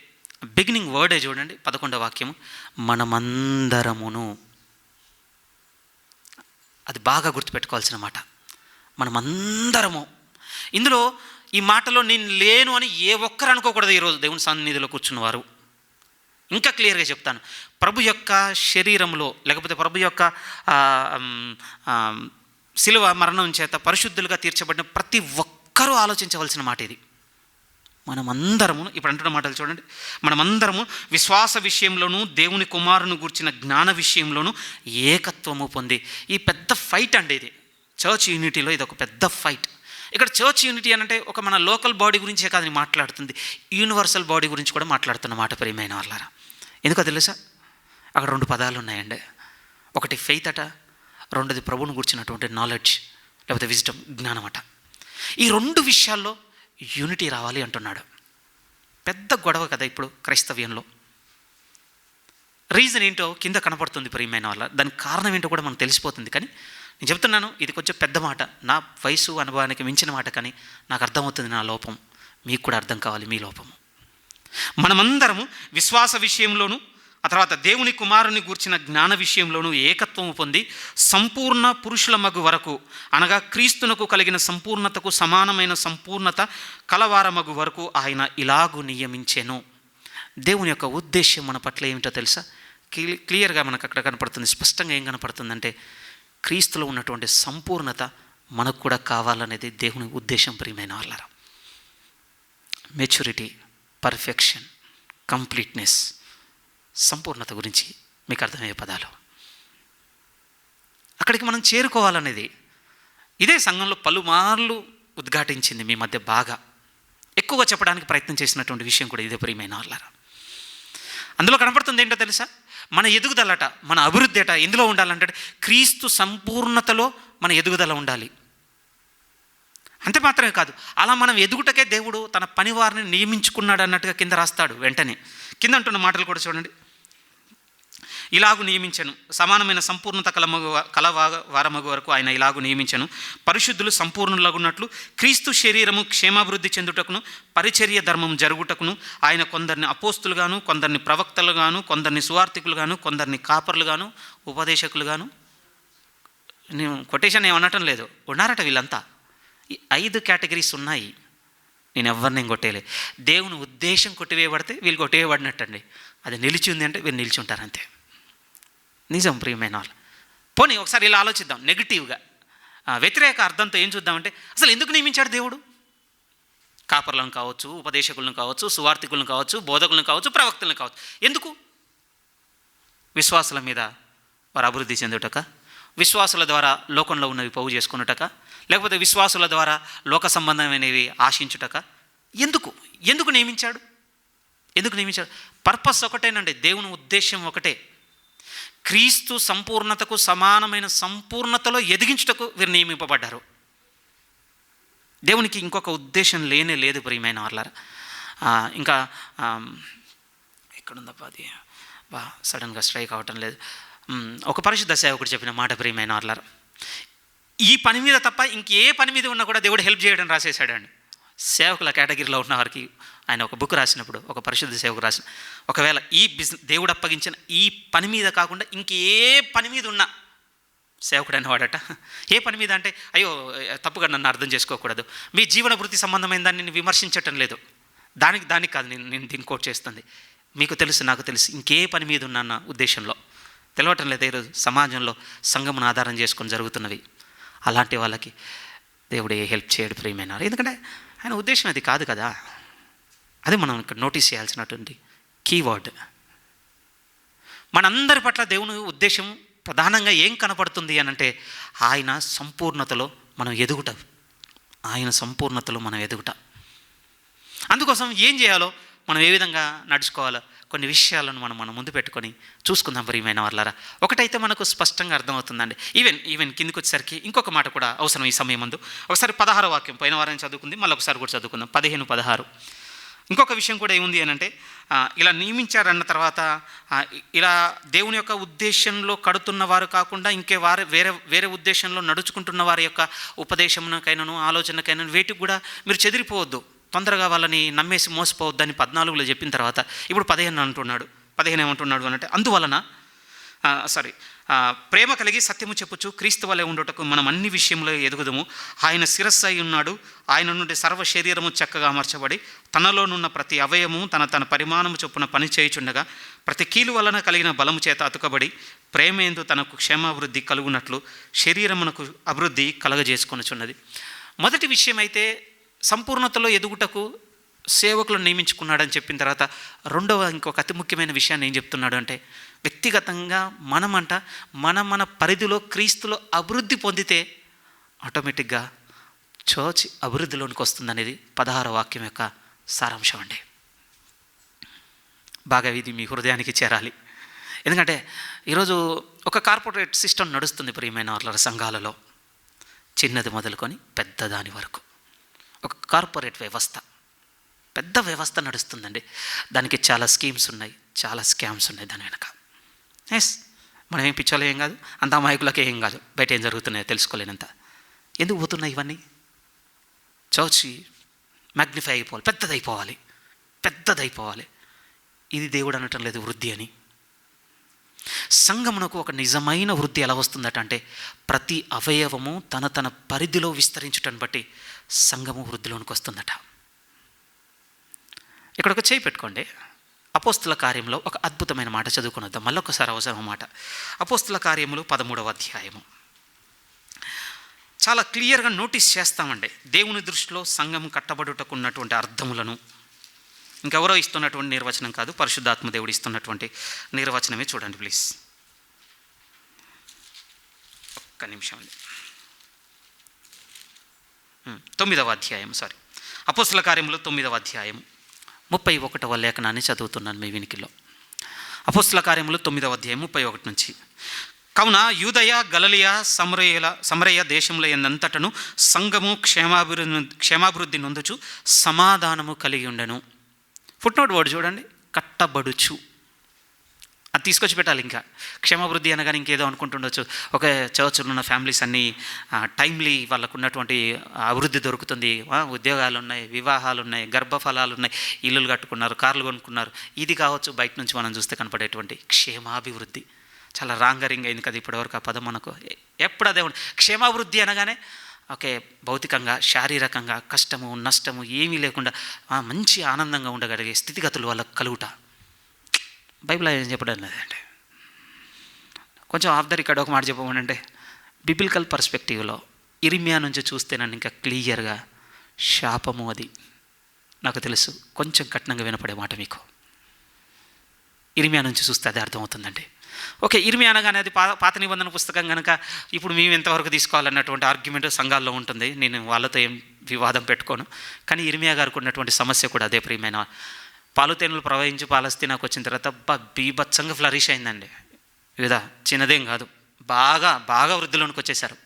బిగినింగ్ వర్డే చూడండి. 11వ వాక్యము, మనమందరమును. అది బాగా గుర్తుపెట్టుకోవాల్సిన మాట, మనమందరము. ఇందులో ఈ మాటలో నేను లేను అని ఏ ఒక్కరు అనుకోకూడదు. ఈరోజు దేవుని సన్నిధిలో కూర్చున్నవారు ఇంకా క్లియర్గా చెప్తాను, ప్రభు యొక్క శరీరంలో లేకపోతే ప్రభు యొక్క శిలువ మరణం చేత పరిశుద్ధులుగా తీర్చబడిన ప్రతి ఒక్కరూ ఆలోచించవలసిన మాట ఇది. మనమందరము, ఇప్పుడు అంటున్న మాటలు చూడండి, మనమందరము విశ్వాస విషయంలోనూ దేవుని కుమారుని గూర్చిన జ్ఞాన విషయంలోనూ ఏకత్వము పొంది. ఈ పెద్ద ఫైట్ అండి ఇది. చర్చ్ యూనిటీలో ఇది ఒక పెద్ద ఫైట్. ఇక్కడ చర్చ్ యూనిటీ అంటే ఒక మన లోకల్ బాడీ గురించే కాదని మాట్లాడుతుంది, యూనివర్సల్ బాడీ గురించి కూడా మాట్లాడుతున్న మాట ప్రియమైన వాళ్ళారా. ఎందుకో తెలుసా? అక్కడ 2 పదాలు ఉన్నాయండి. ఒకటి ఫెయిత్ అట, రెండోది ప్రభువుని గురించినటువంటి నాలెడ్జ్ లేకపోతే విజ్డమ్, జ్ఞానం అట. ఈ 2 విషయాల్లో యూనిటీ రావాలి అంటున్నాడు. పెద్ద గొడవ కదా ఇప్పుడు క్రైస్తవ్యంలో. రీజన్ ఏంటో కింద కనపడుతుంది ప్రియమైన వాళ్ళ, దానికి కారణం ఏంటో కూడా మనకు తెలిసిపోతుంది. కానీ నేను చెప్తున్నాను, ఇది కొంచెం పెద్ద మాట, నా వయసు అనుభవానికి మించిన మాట, కానీ నాకు అర్థమవుతుంది నా లోపం, మీకు కూడా అర్థం కావాలి మీ లోపము. మనమందరము విశ్వాస విషయంలోనూ ఆ తర్వాత దేవుని కుమారుని గూర్చిన జ్ఞాన విషయంలోనూ ఏకత్వము పొంది సంపూర్ణ పురుషుల మగు వరకు, అనగా క్రీస్తునకు కలిగిన సంపూర్ణతకు సమానమైన సంపూర్ణత కలవారమగు వరకు ఆయన ఇలాగు నియమించెను. దేవుని యొక్క ఉద్దేశ్యం మన పట్ల ఏమిటో తెలుసా? క్లియర్గా మనకు అక్కడ కనపడుతుంది. స్పష్టంగా ఏం కనపడుతుందంటే క్రీస్తులో ఉన్నటువంటి సంపూర్ణత మనకు కూడా కావాలనేది దేవుని ఉద్దేశం ప్రియమైన వాళ్ళారా. మెచ్యూరిటీ, పర్ఫెక్షన్, కంప్లీట్నెస్, సంపూర్ణత గురించి మీకు అర్థమయ్యే పదాలు. అక్కడికి మనం చేరుకోవాలనేది ఇదే సంఘంలో పలుమార్లు ఉద్ఘాటించింది, మీ మధ్య బాగా ఎక్కువగా చెప్పడానికి ప్రయత్నం చేసినటువంటి విషయం కూడా ఇదే ప్రియమైన వాళ్ళారా. అందులో కనపడుతుంది ఏంటో తెలుసా? మన ఎదుగుదలట, మన అభివృద్ధి అట ఎందులో ఉండాలంటే క్రీస్తు సంపూర్ణతలో మన ఎదుగుదల ఉండాలి. అంతే మాత్రమే కాదు, అలా మనం ఎదుగుటకే దేవుడు తన పనివారిని నియమించుకున్నాడు అన్నట్టుగా కింద రాస్తాడు. వెంటనే కింద అంటున్న మాటలు కూడా చూడండి. ఇలాగు నియమించను. సమానమైన సంపూర్ణత వారమగు వరకు ఆయన ఇలాగు నియమించను. పరిశుద్ధులు సంపూర్ణులగున్నట్లు క్రీస్తు శరీరము క్షేమాభివృద్ధి చెందుటకును పరిచర్య ధర్మం జరుగుటకును ఆయన కొందరిని అపోస్తులుగాను, కొందరిని ప్రవక్తలుగాను, కొందరిని సువార్థికులుగాను, కొందరిని కాపర్లుగాను, ఉపదేశకులుగాను. నేను కొటేషన్ ఏమనటం లేదు, ఉన్నారట వీళ్ళంతా. ఈ 5 కేటగిరీస్ ఉన్నాయి. నేను ఎవరిని కొట్టేయలే. దేవుని ఉద్దేశం కొట్టివేయబడితే వీళ్ళు కొట్టివేయబడినట్టండి. అది నిలిచి ఉంది అంటే వీళ్ళు నిలిచి ఉంటారు అంతే. నిజం ప్రియమైన వాళ్ళు. పోనీ ఒకసారి ఇలా ఆలోచిద్దాం నెగిటివ్గా, వ్యతిరేక అర్థంతో ఏం చూద్దామంటే, అసలు ఎందుకు నియమించాడు దేవుడు? కాపర్లను కావచ్చు, ఉపదేశకులను కావచ్చు, సువార్థికులను కావచ్చు, బోధకులను కావచ్చు, ప్రవక్తలను కావచ్చు. ఎందుకు? విశ్వాసుల మీద వారు అభివృద్ధి చెందుటక, విశ్వాసుల ద్వారా లోకంలో ఉన్నవి పోగు చేసుకున్నటక, లేకపోతే విశ్వాసుల ద్వారా లోక సంబంధమైనవి ఆశించుటక? ఎందుకు నియమించాడు? పర్పస్ ఒకటేనండి. దేవుని ఉద్దేశం ఒకటే. క్రీస్తు సంపూర్ణతకు సమానమైన సంపూర్ణతలో ఎదిగించుటకు వీరు నియమింపబడ్డారు. దేవునికి ఇంకొక ఉద్దేశం లేనే లేదు ప్రియమైన వాళ్ళారా. ఇంకా ఎక్కడుందబ్బా అది, సడన్గా స్ట్రైక్ అవటం లేదు. ఒక పరిశుద్ధ సేవకుడు చెప్పిన మాట ప్రియమైన వాళ్ళారా, ఈ పని మీద తప్ప ఇంకే పని మీద ఉన్నా కూడా దేవుడు హెల్ప్ చేయడం రాసేసాడండి. సేవకుల కేటగిరీలో ఉన్న వారికి ఆయన ఒక బుక్ రాసినప్పుడు, ఒక పరిశుద్ధ సేవకు రాసిన, ఒకవేళ ఈ దేవుడు అప్పగించిన ఈ పని మీద కాకుండా ఇంకే పని మీద ఉన్న సేవకుడు అనేవాడట. ఏ పని మీద అంటే, అయ్యో తప్పుగా నన్ను అర్థం చేసుకోకూడదు, మీ జీవన వృత్తి సంబంధమైన దాన్ని నేను విమర్శించటం లేదు, దానికి కాదు నేను దీన్ని కోట్ చేస్తుంది. మీకు తెలుసు, నాకు తెలుసు, ఇంకే పని మీద ఉన్న ఉద్దేశంలో తెలవటం లేదు. ఈరోజు సమాజంలో సంఘమును ఆధారం చేసుకొని జరుగుతున్నవి, అలాంటి వాళ్ళకి దేవుడు ఏ హెల్ప్ చేయడు ప్రియమైన. ఎందుకంటే ఆయన ఉద్దేశం అది కాదు కదా. అది మనం ఇక్కడ నోటీస్ చేయాల్సినటువంటి కీవర్డ్. మనందరి పట్ల దేవుని ఉద్దేశం ప్రధానంగా ఏం కనపడుతుంది అని అంటే, ఆయన సంపూర్ణతలో మనం ఎదుగుట. అందుకోసం ఏం చేయాలో, మనం ఏ విధంగా నడుచుకోవాలో కొన్ని విషయాలను మనం ముందు పెట్టుకొని చూసుకుందాం ప్రియమైన వాళ్ళారా. ఒకటైతే మనకు స్పష్టంగా అర్థమవుతుందండి. ఈవెన్ కిందికి వచ్చేసరికి ఇంకొక మాట కూడా అవసరం ఈ సమయం ముందు. ఒకసారి 16వ వాక్యం పోయిన వారం చదువుకుంది, మళ్ళీ ఒకసారి కూడా చదువుకుందాం. 15-16. ఇంకొక విషయం కూడా ఏముంది అని అంటే, ఇలా నియమించారన్న తర్వాత ఇలా దేవుని యొక్క ఉద్దేశంలో కడుతున్న వారు కాకుండా ఇంకే వేరే ఉద్దేశంలో నడుచుకుంటున్న వారి యొక్క ఉపదేశంకైనాను, ఆలోచనకైనాను, వేటికి కూడా మీరు చెదిరిపోవద్దు, తొందరగా వాళ్ళని నమ్మేసి మోసపోవద్దని 14లో చెప్పిన తర్వాత ఇప్పుడు 15 అంటున్నాడు. 15 ఏమంటున్నాడు అని అంటే, అందువలన ప్రేమ కలిగి సత్యము చెప్పుచు క్రీస్తు వలె ఉండుటకు మనం అన్ని విషయంలో ఎదుగుదము. ఆయన శిరస్సు అయి ఉన్నాడు. ఆయన నుండి సర్వ శరీరము చక్కగా అమర్చబడి తనలోనున్న ప్రతి అవయము తన పరిమాణము చొప్పున పని చేయుచుండగా ప్రతి కీలు వలన కలిగిన బలము చేత అతుకబడి ప్రేమేందు తనకు క్షేమాభివృద్ధి కలుగునట్లు శరీరమునకు అభివృద్ధి కలగజేసుకొనుచున్నది. మొదటి విషయం అయితే సంపూర్ణతలో ఎదుగుటకు సేవకులను నియమించుకున్నాడని చెప్పిన తర్వాత, రెండవ ఇంకొక అతి ముఖ్యమైన విషయాన్ని ఏం చెప్తున్నాడు అంటే, వ్యక్తిగతంగా మన పరిధిలో క్రీస్తులో అభివృద్ధి పొందితే ఆటోమేటిక్గా చర్చ్ అభివృద్ధిలోనికి వస్తుందనేది 16వ వాక్యం యొక్క సారాంశం అండి. బాగా ఇది మీ హృదయానికి చేరాలి. ఎందుకంటే ఈరోజు ఒక కార్పొరేట్ సిస్టమ్ నడుస్తుంది ప్రియమైన వాళ్ళ సంఘాలలో, చిన్నది మొదలుకొని పెద్దదాని వరకు ఒక కార్పొరేట్ వ్యవస్థ, పెద్ద వ్యవస్థ నడుస్తుందండి. దానికి చాలా స్కీమ్స్ ఉన్నాయి, చాలా స్కామ్స్ ఉన్నాయి దాని వెనక. మనం ఏం పిచ్చోళ్ళు ఏం కాదు, అంత అమాయకులకే ఏం కాదు, బయట ఏం జరుగుతున్నాయో తెలుసుకోలేనంత. ఎందుకు పోతున్నాయి ఇవన్నీ? చర్చి మ్యాగ్నిఫై అయిపోవాలి, పెద్దదైపోవాలి. ఇది దేవుడు అనటం లేదు వృద్ధి అని. సంఘమునకు ఒక నిజమైన వృద్ధి ఎలా వస్తుందట అంటే, ప్రతి అవయవము తన పరిధిలో విస్తరించటాన్ని బట్టి సంఘము వృద్ధిలోనికి వస్తుందట. ఇక్కడ ఒక చేయి పెట్టుకోండి. అపోస్తుల కార్యంలో ఒక అద్భుతమైన మాట చదువుకుని వద్దాం. మళ్ళొకసారి అవసరం మాట. అపోస్తుల కార్యములు 13వ అధ్యాయము. చాలా క్లియర్గా నోటీస్ చేస్తామండి దేవుని దృష్టిలో సంఘం కట్టబడుటకు ఉన్నటువంటి అర్థములను. ఇంకెవరో ఇస్తున్నటువంటి నిర్వచనం కాదు, పరిశుద్ధాత్మ దేవుడు ఇస్తున్నటువంటి నిర్వచనమే. చూడండి ప్లీజ్, ఒక్క నిమిషం అండి. 9వ అధ్యాయం, అపోస్తుల కార్యములు 9వ అధ్యాయం 31వ లేఖనాన్ని చదువుతున్నాను మీ వినికిలో. అపోస్తుల కార్యములు 9వ అధ్యాయం 31 నుంచి. కావున యూదయ, గలిలయ, సమరయ దేశముల యందంతటను సంఘము క్షేమాభివృద్ధి నొందుచు సమాధానము కలిగి ఉండెను. ఫుట్నోట్ వర్డ్ చూడండి, కట్టబడుచు. అది తీసుకొచ్చి పెట్టాలి. ఇంకా క్షేమాభివృద్ధి అనగానే ఇంకేదో అనుకుంటుండొచ్చు. ఒక చర్చ్లో ఉన్న ఫ్యామిలీస్ అన్నీ టైమ్లీ వాళ్ళకు ఉన్నటువంటి అభివృద్ధి దొరుకుతుంది, ఉద్యోగాలు ఉన్నాయి, వివాహాలు ఉన్నాయి, గర్భఫలాలు ఉన్నాయి, ఇల్లులు కట్టుకున్నారు, కార్లు కొనుక్కున్నారు. ఇది కావచ్చు బయట నుంచి మనం చూస్తే కనపడేటువంటి క్షేమాభివృద్ధి. చాలా రాంగరింగ్ అయింది కదా ఇప్పటివరకు ఆ పదం మనకు. ఎప్పుడు అదే క్షేమాభివృద్ధి అనగానే ఓకే, భౌతికంగా శారీరకంగా కష్టము నష్టము ఏమీ లేకుండా మంచి ఆనందంగా ఉండగలిగే స్థితిగతులు వాళ్ళకు కలుగుట. బైబిల్ ఏం చెప్పడం లేదండి. కొంచెం ఆఫ్ ద రికార్డ్ ఒక మాట చెప్పమంటే, బిబిలికల్ పర్స్పెక్టివ్లో ఇర్మియా నుంచి చూస్తే నన్ను ఇంకా క్లియర్గా శాపము అది. నాకు తెలుసు కొంచెం కఠినంగా వినపడే మాట మీకు. ఇర్మియా నుంచి చూస్తే అది అర్థమవుతుందండి. ఓకే, ఇర్మియా అనగానే అది పాత నిబంధన పుస్తకం కనుక ఇప్పుడు మేము ఎంతవరకు తీసుకోవాలన్నటువంటి ఆర్గ్యుమెంట్ సంఘాల్లో ఉంటుంది. నేను వాళ్ళతో ఏం వివాదం పెట్టుకోను. కానీ ఇర్మియా గారికి ఉన్నటువంటి సమస్య కూడా అదే. ప్రియమైన పాలుతేనులు ప్రవహించి పాలస్తీనాకు వచ్చిన తర్వాత బీభత్సంగా ఫ్లరిష్ అయిందండి. ఇదా చిన్నదేం కాదు, బాగా బాగా వృద్ధిలోనికి వచ్చేశారు.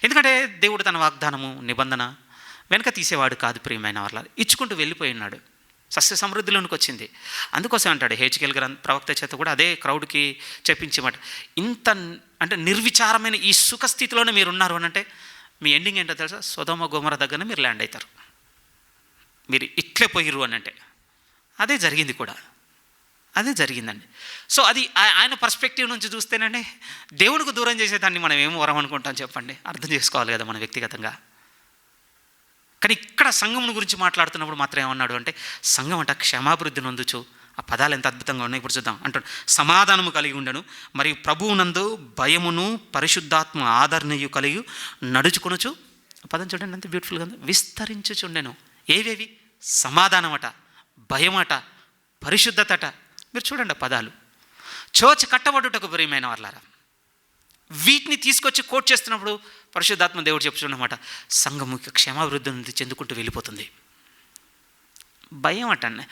ఎందుకంటే దేవుడు తన వాగ్దానము నిబంధన వెనక తీసేవాడు కాదు. ప్రియమైన వాళ్ళ ఇచ్చుకుంటూ వెళ్ళిపోయి ఉన్నాడు. సస్య సమృద్ధిలోనికి వచ్చింది. అందుకోసం అంటాడు హెచ్కేల్ ప్రవక్త చేత కూడా అదే క్రౌడ్కి చెప్పించమాట, ఇంత అంటే నిర్విచారమైన ఈ సుఖస్థితిలోనే మీరు ఉన్నారు అని అంటే మీ ఎండింగ్ ఏంటో తెలుసా? సొదొమ గొమొర దగ్గరనే మీరు ల్యాండ్ అవుతారు. మీరు ఇట్లే పోయిర్రు అని అంటే అదే జరిగింది కూడా. అదే జరిగిందండి. సో అది ఆయన పర్స్పెక్టివ్ నుంచి చూస్తేనండి దేవుడికి దూరం చేసేదాన్ని మనం ఏం వరం అనుకుంటాం చెప్పండి. అర్థం చేసుకోవాలి కదా మన వ్యక్తిగతంగా. కానీ ఇక్కడ సంఘం గురించి మాట్లాడుతున్నప్పుడు మాత్రం ఏమన్నాడు అంటే, సంఘం అంట క్షమాభివృద్ధి నొందుచు. ఆ పదాలు ఎంత అద్భుతంగా ఉన్నాయి. ఇప్పుడు చూద్దాం. అంటాడు సమాధానము కలిగి ఉండను, మరియు ప్రభువునందు భయమును పరిశుద్ధాత్మ ఆదరణయు కలిగి నడుచుకొనుచు. పదం చూడండి ఎంత బ్యూటిఫుల్గా ఉంది. విస్తరించుచుండెను. ఏవేవి? సమాధానమట, భయమట, పరిశుద్ధతట. మీరు చూడండి ఆ పదాలు. చర్చ్ కట్టబడుటకు ప్రియమైన వాళ్ళారా, వీటిని తీసుకొచ్చి కోట్ చేస్తున్నప్పుడు పరిశుద్ధాత్మ దేవుడు చెప్తున్నమాట, సంఘము క్షేమాభివృద్ధి నుంచి చెందుకుంటూ వెళ్ళిపోతుంది. భయం అటండి.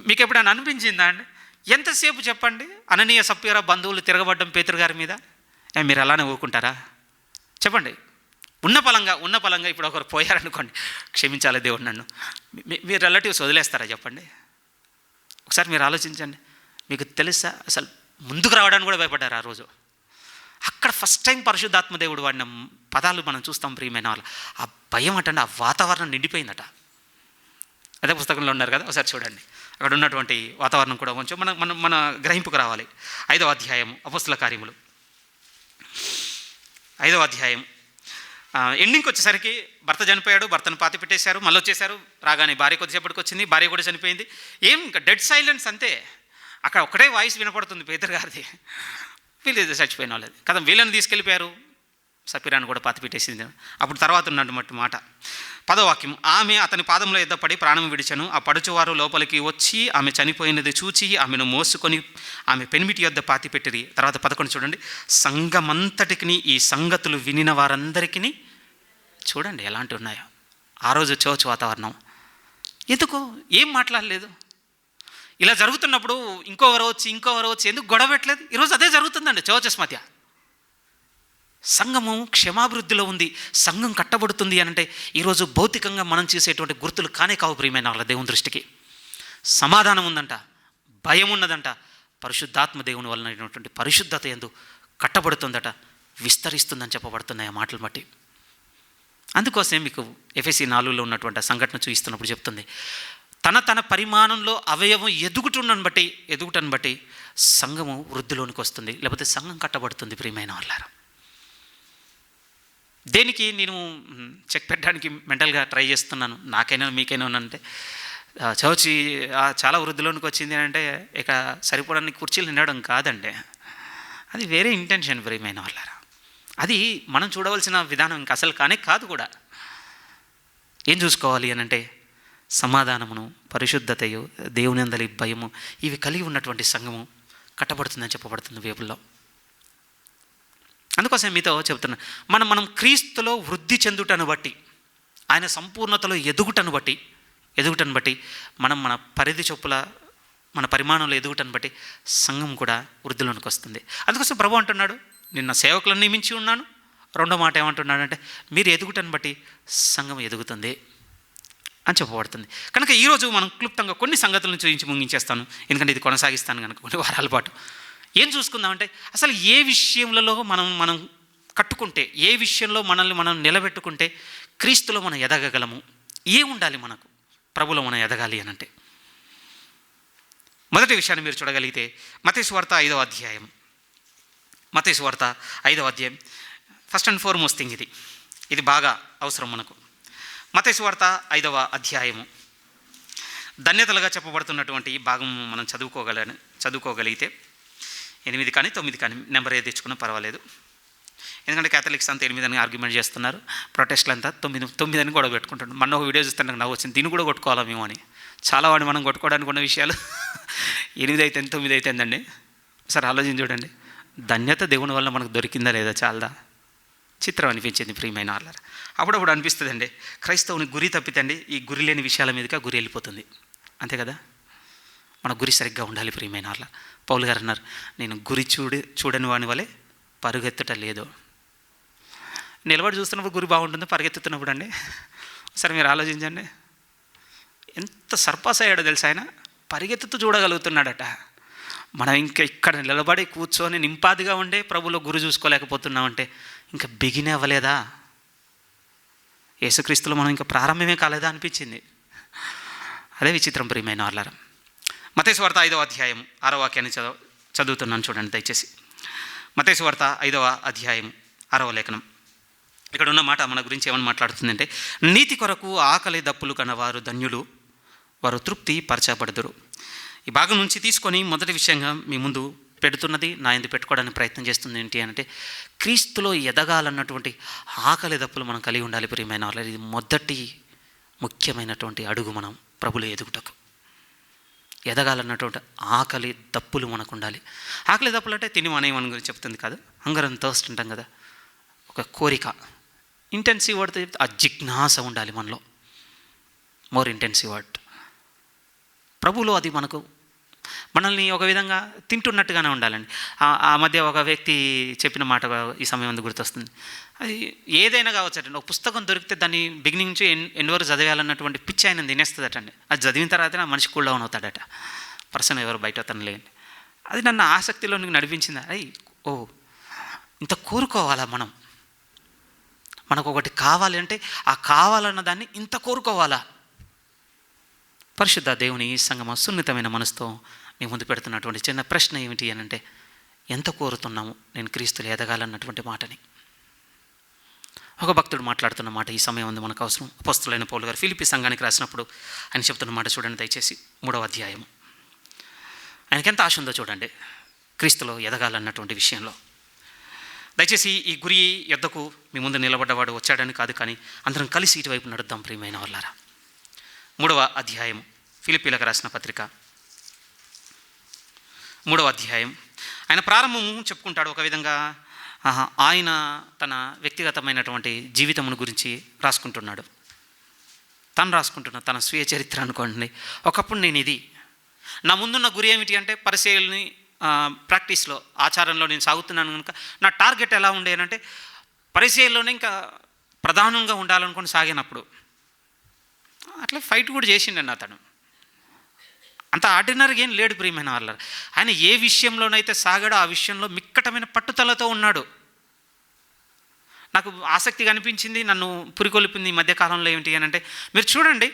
మీకు ఎప్పుడైనా అనిపించిందా అండి? ఎంతసేపు చెప్పండి అననీయ సప్ఫీరా బంధువులు తిరగబడ్డం పేతురు గారి మీద, మీరు అలానే ఊరుకుంటారా చెప్పండి? ఉన్న పలంగా ఇప్పుడు ఒకరు పోయారనుకోండి, క్షమించాలి దేవుడు నన్ను, మీరు రిలేటివ్స్ వదిలేస్తారా చెప్పండి? ఒకసారి మీరు ఆలోచించండి. మీకు తెలుసా అసలు ముందుకు రావడానికి కూడా భయపడ్డారు ఆ రోజు. అక్కడ ఫస్ట్ టైం పరిశుద్ధాత్మ దేవుడు వాడిన పదాలు మనం చూస్తాం ప్రియమైన వాళ్ళు. ఆ భయం అంటే ఆ వాతావరణం నిండిపోయిందట. అదే పుస్తకంలో ఉన్నారు కదా, ఒకసారి చూడండి. అక్కడ ఉన్నటువంటి వాతావరణం కూడా కొంచెం మన గ్రహింపుకు రావాలి. 5వ అధ్యాయం అపొస్తలుల కార్యములు 5వ అధ్యాయం ఎండింగ్కి వచ్చేసరికి భర్త చనిపోయాడు, భర్తను పాతి పెట్టేశారు, మళ్ళీ వచ్చేసారు. రాగానే భార్య కొద్దిసేపటికి వచ్చింది, భార్య కూడా చనిపోయింది. ఏం ఇంకా డెడ్ సైలెన్స్ అంతే. అక్కడ ఒకటే వాయిస్ వినపడుతుంది పేతురు గారిది, వీళ్ళు చచ్చిపోయిన వాళ్ళది కదా. వీళ్ళని తీసుకెళ్ళిపోయారు, సపీరాన్ని కూడా పాతి పెట్టేసింది. అప్పుడు తర్వాత ఉన్నటువంటి మాట 10వ వాక్యం, ఆమె అతని పాదంలో ఎద్దపడి ప్రాణం విడిచెను. ఆ పడుచువారు లోపలికి వచ్చి ఆమె చనిపోయినది చూచి ఆమెను మోసుకొని ఆమె పెనిమిటి యొద్ద పాతి పెట్టిరి. తర్వాత 11 చూడండి, సంఘమంతటికి ఈ సంగతులు వినిన వారందరికీ, చూడండి ఎలాంటి ఉన్నాయో ఆ రోజు చర్చ్ వాతావరణం. ఎందుకు ఏం మాట్లాడలేదు? ఇలా జరుగుతున్నప్పుడు ఇంకోవరు వచ్చి ఎందుకు గొడవ పెట్టలేదు? ఈరోజు అదే జరుగుతుందండి చర్చెస్ మధ్య. సంఘము క్షమాభివృద్ధిలో ఉంది, సంఘం కట్టబడుతుంది అని అంటే ఈరోజు భౌతికంగా మనం చేసేటువంటి గుర్తులు కానే కావు ప్రియమైన వాళ్ళ. దేవుని దృష్టికి సమాధానం ఉందంట, భయం ఉన్నదంట, పరిశుద్ధాత్మ దేవుని వలనటువంటి పరిశుద్ధత యందు కట్టబడుతుందట, విస్తరిస్తుందని చెప్పబడుతున్నాయి ఆ మాటలు బట్టి. అందుకోసం మీకు ఎఫెసీ 4లో ఉన్నటువంటి సంఘటన చూపిస్తున్నప్పుడు చెప్తుంది, తన పరిమాణంలో అవయవం ఎదుగుటను బట్టి సంఘము వృద్ధిలోనికి వస్తుంది, లేకపోతే సంఘం కట్టబడుతుంది ప్రియమైన వాళ్ళారా. దేనికి నేను చెక్ పెట్టడానికి మెంటల్గా ట్రై చేస్తున్నాను, నాకైనా మీకైనా అంటే చర్చి చాలా వృద్ధిలోనికి వచ్చింది అంటే ఇక సరిపోవడానికి కుర్చీలు నిండడం కాదండి, అది వేరే ఇంటెన్షన్ ప్రియమైన వాళ్ళారా. అది మనం చూడవలసిన విధానం ఇంకా అసలు కానే కాదు కూడా. ఏం చూసుకోవాలి అని అంటే సమాధానమును, పరిశుద్ధతయు, దేవుని అందలి భయము, ఇవి కలిగి ఉన్నటువంటి సంఘము కట్టబడుతుందని చెప్పబడుతుంది బైబిల్లో. అందుకోసం మీతో చెబుతున్నా, మనం క్రీస్తులో వృద్ధి చెందుటను బట్టి, ఆయన సంపూర్ణతలో ఎదుగుటను బట్టి మనం మన పరిధి చొప్పుల మన పరిమాణంలో ఎదుగుటను బట్టి సంఘం కూడా వృద్ధిలోనికి వస్తుంది. అందుకోసం ప్రభు అంటున్నాడు, నిన్న సేవకులను నియమించి ఉన్నాను. రెండో మాట ఏమంటున్నాడంటే, మీరు ఎదుగుటను బట్టి సంఘం ఎదుగుతుంది అని చెప్పబడుతుంది. కనుక ఈరోజు మనం క్లుప్తంగా కొన్ని సంగతులను చూపించి ముగించేస్తాను, ఎందుకంటే ఇది కొనసాగిస్తాను కనుక కొన్ని వారాల పాటు. ఏం చూసుకుందామంటే అసలు ఏ విషయంలో మనం కట్టుకుంటే, ఏ విషయంలో మనల్ని మనం నిలబెట్టుకుంటే క్రీస్తులో మనం ఎదగగలము, ఏముండాలి మనకు ప్రభులో మనం ఎదగాలి అని అంటే మొదటి విషయాన్ని మీరు చూడగలిగితే మత్తయి సువార్త 5వ అధ్యాయం. మత్తయి సువార్త 5వ అధ్యాయం. ఫస్ట్ అండ్ ఫార్మోస్ట్ థింగ్ ఇది బాగా అవసరం మనకు. మత్తయి సువార్త 5వ అధ్యాయము ధన్యతలుగా చెప్పబడుతున్నటువంటి ఈ భాగం మనం చదువుకోగలిగితే 8 కానీ 9 కానీ నెంబర్ ఏది తెచ్చుకున్నా పర్వాలేదు. ఎందుకంటే క్యాథలిక్స్ అంతా 8 అని ఆర్గ్యుమెంట్ చేస్తున్నారు, ప్రొటెస్ట్లు అంతా 9 అని కూడా పెట్టుకుంటున్నారు. మన ఒక వీడియో చూస్తే నాకు నవ్వు వచ్చింది, దీన్ని కూడా కొట్టుకోవాలా మేము అని. చాలా వాడిని మనం కొట్టుకోవడానికి ఉన్న విషయాలు 8 అయితే 9 అయితేందండి. సరే ఆలోచించి చూడండి, ధన్యత దేవుని వల్ల మనకు దొరికిందా లేదా చాలదా? చిత్రం అనిపించింది ప్రియమైన వాళ్ళారా. అప్పుడప్పుడు అనిపిస్తుందండి, క్రైస్తవుని గురి తప్పితండి ఈ గురి లేని విషయాల మీదుగా గురి వెళ్ళిపోతుంది, అంతే కదా. మన గురి సరిగ్గా ఉండాలి ప్రియమైన వాళ్ళ. పౌలు గారు అన్నారు, నేను గురి చూడని వాని వలె పరుగెత్తుట లేదు. నిలబడి చూస్తున్నప్పుడు గురి బాగుంటుందో పరిగెత్తుతున్నప్పుడు అండి. సరే మీరు ఆలోచించండి, ఎంత సర్పాస్ అయ్యాడో తెలుసా ఆయన, పరిగెత్తుతూ చూడగలుగుతున్నాడట. మనం ఇంకా ఇక్కడ నిలబడి కూర్చొని నింపాదిగా ఉండే ప్రభులో గురి చూసుకోలేకపోతున్నామంటే ఇంకా బిగినే అవ్వలేదా? యేసుక్రీస్తులో మనం ఇంకా ప్రారంభమే కాలేదా అనిపించింది. అదే విచిత్రం ప్రియమైన వాళ్ళారా. మత్తయి సువార్త 5వ అధ్యాయం 6వ వాక్యాన్ని చదువుతున్నాను చూడండి దయచేసి. మత్తయి సువార్త 5వ అధ్యాయం 6వ లేఖనం. ఇక్కడ ఉన్న మాట మన గురించి ఏమని మాట్లాడుతుందంటే, నీతి కొరకు ఆకలి దప్పులు కన్నవారు ధన్యులు, వారు తృప్తి పరచబడుదురు. ఈ భాగం నుంచి తీసుకొని మొదటి విషయంగా మీ ముందు పెడుతున్నది, నా యందు పెట్టుకోవడానికి ప్రయత్నం చేస్తుంది ఏంటి అంటే, క్రీస్తులో ఎదగాలన్నటువంటి ఆకలి దప్పులు మనం కలిగి ఉండాలి ప్రియమైన వాళ్ళు. ఇది మొదటి ముఖ్యమైనటువంటి అడుగు మనం ప్రభులో ఎదుగుటకు. ఎదగాలన్నటువంటి ఆకలి దప్పులు మనకు ఉండాలి. ఆకలి దప్పులు అంటే తిని మానేమని గురించి చెప్తుంది కాదు, హంగర్ అండ్ థర్స్ట్ అంటాం కదా, ఒక కోరిక. ఇంటెన్సివ్ వర్డ్ ఆ జిజ్ఞాస ఉండాలి మనలో, మోర్ ఇంటెన్సివ్ వర్డ్. ప్రభువులో అది మనల్ని ఒక విధంగా తింటున్నట్టుగానే ఉండాలండి. ఆ మధ్య ఒక వ్యక్తి చెప్పిన మాట ఈ సమయం అందు గుర్తొస్తుంది. అది ఏదైనా కావచ్చటండి, ఒక పుస్తకం దొరికితే దాన్ని బిగినింగ్ నుంచి ఎండ్ వరకు చదివేయాలన్నటువంటి పిచ్చి ఆయన తినేస్తుందటండి. అది చదివిన తర్వాత మనిషి కూల్ డౌన్ అవుతాడట, పర్సన్ ఎవరు బయట అవుతాను లేండి. అది నన్ను ఆసక్తిలో నడిపించింది. ఓ ఇంత కోరుకోవాలా మనకు ఒకటి కావాలి అంటే ఆ కావాలన్న దాన్ని ఇంత కోరుకోవాలా? పరిశుద్ధ దేవుని సంగమ సున్నితమైన మనసుతో మీ ముందు పెడుతున్నటువంటి చిన్న ప్రశ్న ఏమిటి అని అంటే, ఎంత కోరుతున్నాము నేను క్రీస్తులు ఎదగాలన్నటువంటి మాటని. ఒక భక్తుడు మాట్లాడుతున్న మాట ఈ సమయం ఉంది మనకు అవసరం. అపోస్తలుడైన పౌలు గారు ఫిలిప్పీ సంఘానికి రాసినప్పుడు ఆయన చెప్తున్న మాట చూడండి దయచేసి. 3వ అధ్యాయం. ఆయనకి ఎంత ఆశ ఉందో చూడండి క్రీస్తులో ఎదగాలన్నటువంటి విషయంలో. దయచేసి ఈ గురి యొద్దకు మీ ముందు నిలబడ్డవాడు వచ్చాడని కాదు, కానీ అందరం కలిసి ఇటువైపు నడుద్దాం ప్రియమైన వాళ్ళారా. 3వ అధ్యాయం ఫిలిప్పీలకు రాసిన పత్రిక 3వ అధ్యాయం. ఆయన ప్రారంభము చెప్పుకుంటాడు ఒక విధంగా, ఆయన తన వ్యక్తిగతమైనటువంటి జీవితమును గురించి రాసుకుంటున్నాడు. తను రాసుకుంటున్న తన స్వీయ చరిత్ర అనుకోండి. ఒకప్పుడు నేను ఇది, నా ముందున్న గురి ఏమిటి అంటే పరిచయాలని ప్రాక్టీస్లో ఆచారంలో నేను సాగుతున్నాను కనుక నా టార్గెట్ ఎలా ఉండేనంటే పరిచయాల్లోనే ఇంకా ప్రధానంగా ఉండాలనుకుని సాగినప్పుడు అట్లా ఫైట్ కూడా చేసిండండి అతను. అంత ఆర్డినరీగా ఏం లేడు ప్రియమైన వాళ్ళ. ఆయన ఏ విషయంలోనైతే సాగాడో ఆ విషయంలో మిక్కటమైన పట్టుదలతో ఉన్నాడు. నాకు ఆసక్తిగా అనిపించింది, నన్ను పురికొల్పింది ఈ మధ్యకాలంలో ఏమిటి అని అంటే, మీరు చూడండి,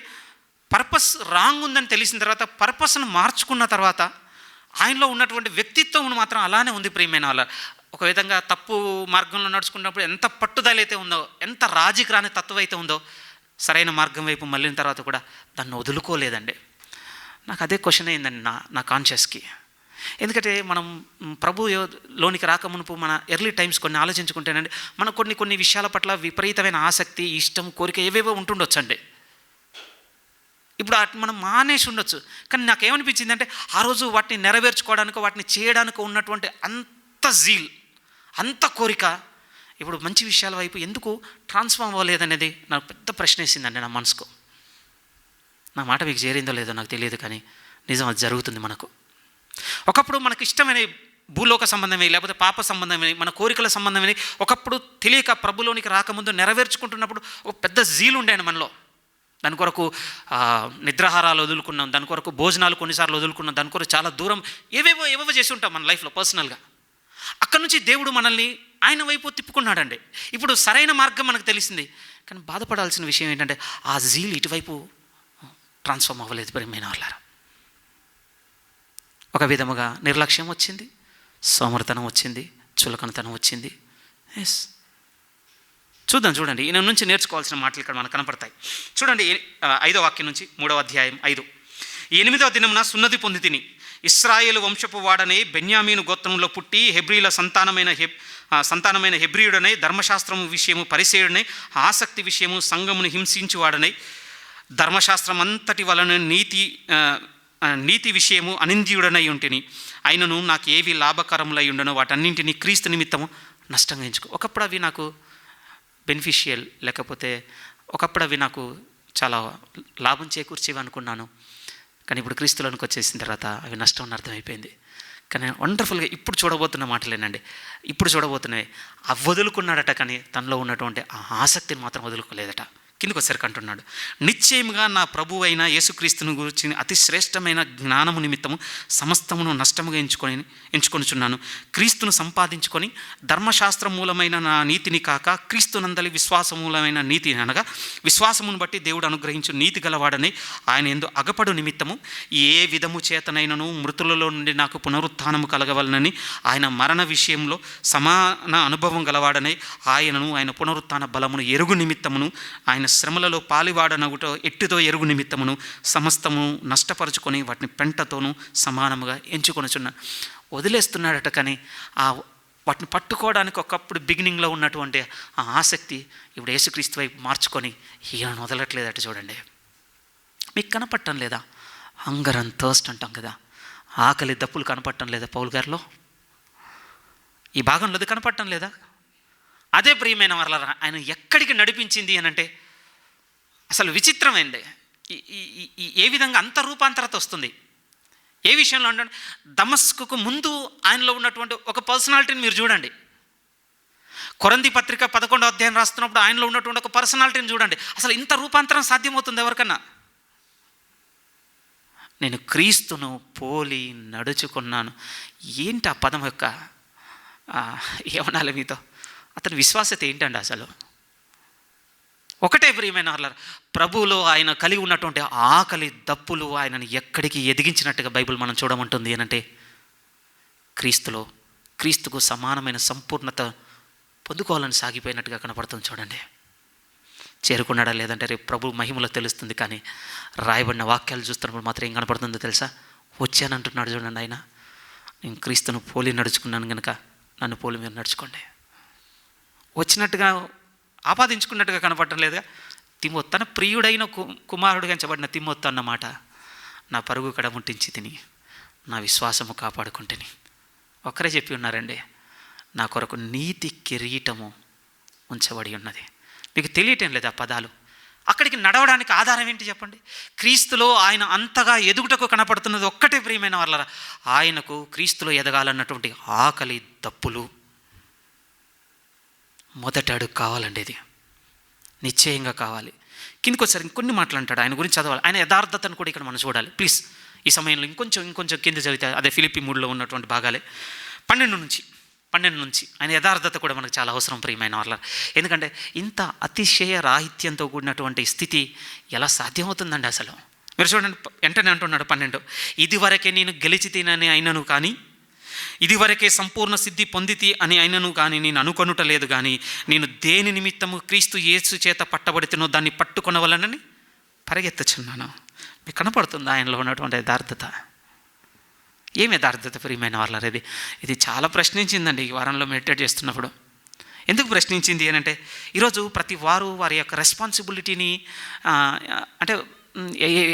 పర్పస్ రాంగ్ ఉందని తెలిసిన తర్వాత పర్పస్ను మార్చుకున్న తర్వాత ఆయనలో ఉన్నటువంటి వ్యక్తిత్వం మాత్రం అలానే ఉంది ప్రియమైన వాళ్ళ. ఒక విధంగా తప్పు మార్గంలో నడుచుకున్నప్పుడు ఎంత పట్టుదల అయితే ఉందో, ఎంత రాజీకి రాని తత్వం అయితే ఉందో, సరైన మార్గం వైపు మళ్ళిన తర్వాత కూడా దాన్ని వదులుకోలేదండి. నాకు అదే క్వశ్చన్ అయిందండి నా కాన్షియస్కి. ఎందుకంటే మనం ప్రభులోనికి రాకమునుపు మన ఎర్లీ టైమ్స్ కొన్ని ఆలోచించుకుంటేనండి, మన కొన్ని విషయాల పట్ల విపరీతమైన ఆసక్తి, ఇష్టం, కోరిక ఏవేవో ఉంటుండొచ్చండి. ఇప్పుడు మనం మానేసి ఉండొచ్చు, కానీ నాకేమనిపించింది అంటే ఆ రోజు వాటిని నెరవేర్చుకోవడానికి, వాటిని చేయడానికి ఉన్నటువంటి అంత జీల్, అంత కోరిక ఇప్పుడు మంచి విషయాల వైపు ఎందుకు ట్రాన్స్ఫార్మ్ అవ్వలేదనేది నాకు పెద్ద ప్రశ్న వేసిందండి నా మనసుకు. నా మాట మీకు చేరిందో లేదో నాకు తెలియదు, కానీ నిజం అది జరుగుతుంది మనకు. ఒకప్పుడు మనకు ఇష్టమైన భూలోక సంబంధమే, లేకపోతే పాప సంబంధమే, మన కోరికల సంబంధమే ఒకప్పుడు తెలియక ప్రభులోనికి రాకముందు నెరవేర్చుకుంటున్నప్పుడు ఒక పెద్ద జీలు ఉండేది మనలో. దాని కొరకు నిద్రాహారాలు వదులుకున్నాం, దాని కొరకు భోజనాలు కొన్నిసార్లు వదులుకున్నాం, దాని కొరకు చాలా దూరం ఏవేవో చేసి ఉంటాం మన లైఫ్లో పర్సనల్గా. అక్కడి నుంచి దేవుడు మనల్ని ఆయన వైపు తిప్పుకున్నాడండి. ఇప్పుడు సరైన మార్గం మనకు తెలిసింది, కానీ బాధపడాల్సిన విషయం ఏంటంటే ఆ జీల్ ఇటువైపు ట్రాన్స్ఫార్మ్ అవ్వలేదు ప్రియమైన వాళ్ళారా. ఒక విధముగా నిర్లక్ష్యం వచ్చింది, సోమరితనం వచ్చింది, చులకనతనం వచ్చింది. ఎస్, చూడండి ఈయన నుంచి నేర్చుకోవాల్సిన మాటలు ఇక్కడ మనకు కనపడతాయి. చూడండి 5వ వాక్యం నుంచి 3వ అధ్యాయం 5. 8వ దినమున సున్నతి పొంది తిని, ఇశ్రాయేలు వంశపు వాడనే బెన్యామీను గోత్రంలో పుట్టి హెబ్రీల సంతానమైన హెబ్రీయుడనై ధర్మశాస్త్రము విషయము పరిసేయుడనై ఆసక్తి విషయము సంఘమును హింసించువాడనై ధర్మశాస్త్రం అంతటి వలన నీతి విషయము అనింద్యుడనై ఉంటిని. అయినను నాకు ఏవి లాభకరములై ఉండనో వాటన్నింటినీ క్రీస్తు నిమిత్తము నష్టంగా ఎంచుకో. ఒకప్పుడు అవి నాకు బెనిఫిషియల్, లేకపోతే ఒకప్పుడు అవి నాకు చాలా లాభం చేకూర్చేవి అనుకున్నాను, కానీ ఇప్పుడు క్రీస్తులోనికి వచ్చేసిన తర్వాత అవి నష్టం అని అర్థమైపోయింది. కానీ వండర్ఫుల్గా ఇప్పుడు చూడబోతున్న మాటలేనండి, ఇప్పుడు చూడబోతున్నవి. అవి వదులుకున్నాడట, కానీ తనలో ఉన్నటువంటి ఆ ఆసక్తిని మాత్రం వదులుకోలేదట. కిందకు వచ్చేసరికి అంటున్నాడు, నిశ్చయముగా నా ప్రభు అయిన యేసుక్రీస్తుని గురించి అతి శ్రేష్టమైన జ్ఞానము నిమిత్తము సమస్తమును నష్టముగా ఎంచుకొనుచున్నాను. క్రీస్తును సంపాదించుకొని ధర్మశాస్త్ర మూలమైన నా నీతిని కాక క్రీస్తునందలి విశ్వాసమూలమైన నీతి అనగా విశ్వాసమును బట్టి దేవుడు అనుగ్రహించు నీతి గలవాడని ఆయన యందు అగపడు నిమిత్తము ఏ విధము చేతనైనను మృతులలో నుండి నాకు పునరుత్థానము కలగవలనని ఆయన మరణ విషయంలో సమాన అనుభవం గలవాడని ఆయనను ఆయన పునరుత్థాన బలమును ఎరుగు నిమిత్తమును ఆయన శ్రమలలో పాలివాడనగుట ఎట్టితో ఎరుగు నిమిత్తమును సమస్తము నష్టపరుచుకొని వాటిని పెంటతోనూ సమానముగా ఎంచుకొనుచున్నా. వదిలేస్తున్నాడట, కానీ వాటిని పట్టుకోవడానికి ఒకప్పుడు బిగినింగ్లో ఉన్నటువంటి ఆ ఆసక్తి ఇప్పుడు యేసుక్రీస్తు వైపు మార్చుకొని ఈయన వదలట్లేదట. చూడండి, మీకు కనపడటం లేదా? హంగర్ అండ్ థర్స్ట్ అంటాం కదా, ఆకలి దప్పులు కనపడటం లేదా పౌలు గారిలో? ఈ భాగంలో అది కనపడటం లేదా? అదే ప్రియమైన వారలారా ఆయన ఎక్కడికి నడిపించింది అని అంటే అసలు విచిత్రమైంది. ఏ విధంగా అంత రూపాంతరత వస్తుంది ఏ విషయంలో అంటే, దమస్కుకు ముందు ఆయనలో ఉన్నటువంటి ఒక పర్సనాలిటీని మీరు చూడండి. కొరింథీ పత్రిక 11వ అధ్యాయం రాస్తున్నప్పుడు ఆయనలో ఉన్నటువంటి ఒక పర్సనాలిటీని చూడండి. అసలు ఇంత రూపాంతరం సాధ్యమవుతుంది ఎవరికన్నా? నేను క్రీస్తును పోలి నడుచుకున్నాను. ఏంటి ఆ పదం యొక్క ఏమనాలి మీతో? అతని విశ్వాసత ఏంటండి అసలు? ఒకటే ప్రియమైన వాళ్ళారా, ప్రభువులో ఆయన కలిగి ఉన్నటువంటి ఆకలి దప్పులు ఆయనను ఎక్కడికి ఎదిగించినట్టుగా బైబిల్ మనం చూడమంటుంది అనంటే, క్రీస్తుకు సమానమైన సంపూర్ణత పొందుకోవాలని సాగిపోయినట్టుగా కనపడుతుంది. చూడండి, చేరుకున్నాడా లేదంటే రేపు ప్రభు మహిమలో తెలుస్తుంది. కానీ రాయబడిన వాక్యాలు చూస్తున్నప్పుడు మాత్రం ఏం కనపడుతుందో తెలుసా? వచ్చానంటున్నాడు. చూడండి, ఆయన నేను క్రీస్తును పోలి నడుచుకున్నాను కనుక నన్ను పోలి మీరు నడుచుకోండి. వచ్చినట్టుగా ఆపాదించుకున్నట్టుగా కనపడటం లేదుగా. తిమోతి, తన ప్రియుడైన కుమారుడుగా ఎంచబడిన తిమోతి అన్నమాట, నా పరుగు కడ ముట్టించి తిని నా విశ్వాసము కాపాడుకుంటుని. ఒక్కరే చెప్పి ఉన్నారండి, నా కొరకు నీతి కిరీటము ఉంచబడి ఉన్నది. మీకు తెలియటం లేదు ఆ పదాలు? అక్కడికి నడవడానికి ఆధారం ఏంటి చెప్పండి? క్రీస్తులో ఆయన అంతగా ఎదుగుటకు కనపడుతున్నది ఒక్కటే ప్రియమైన వాళ్ళరా, ఆయనకు క్రీస్తులో ఎదగాలన్నటువంటి ఆకలి దప్పులు మొదటి అడుగు కావాలండి. ఇది నిశ్చయంగా కావాలి. కిందకి వచ్చారు ఇంకొన్ని మాటలు అంటాడు, ఆయన గురించి చదవాలి. ఆయన యథార్థతను కూడా ఇక్కడ మనం చూడాలి. ప్లీజ్ ఈ సమయంలో ఇంకొంచెం కింద చదివితే అదే ఫిలిప్పీ 3లో ఉన్నటువంటి భాగాలే 12 నుంచి ఆయన యథార్థత కూడా మనకు చాలా అవసరం ప్రియమైన వాళ్ళ. ఎందుకంటే ఇంత అతిశయ రాహిత్యంతో కూడినటువంటి స్థితి ఎలా సాధ్యమవుతుందండి అసలు? మీరు చూడండి, వెంటనే అంటున్నాడు 12, ఇదివరకే నేను గెలిచి తినని అయినను కానీ, ఇదివరకే సంపూర్ణ సిద్ధి పొందితి అని అయినను కానీ నేను అనుకొనుట లేదు. కానీ నేను దేని నిమిత్తము క్రీస్తు యేసు చేత పట్టబడితేనో దాన్ని పట్టుకొనవలనని పరిగెత్తుచున్నాను. మీకు కనపడుతుంది ఆయనలో ఉన్నటువంటి యథార్థత. ఏమి యథార్థత ప్రియమైన వాళ్ళ? ఇది చాలా ప్రశ్నించిందండి ఈ వారంలో మెడిటేట్ చేస్తున్నప్పుడు. ఎందుకు ప్రశ్నించింది అని అంటే, ఈరోజు ప్రతి వారు వారి యొక్క రెస్పాన్సిబిలిటీని అంటే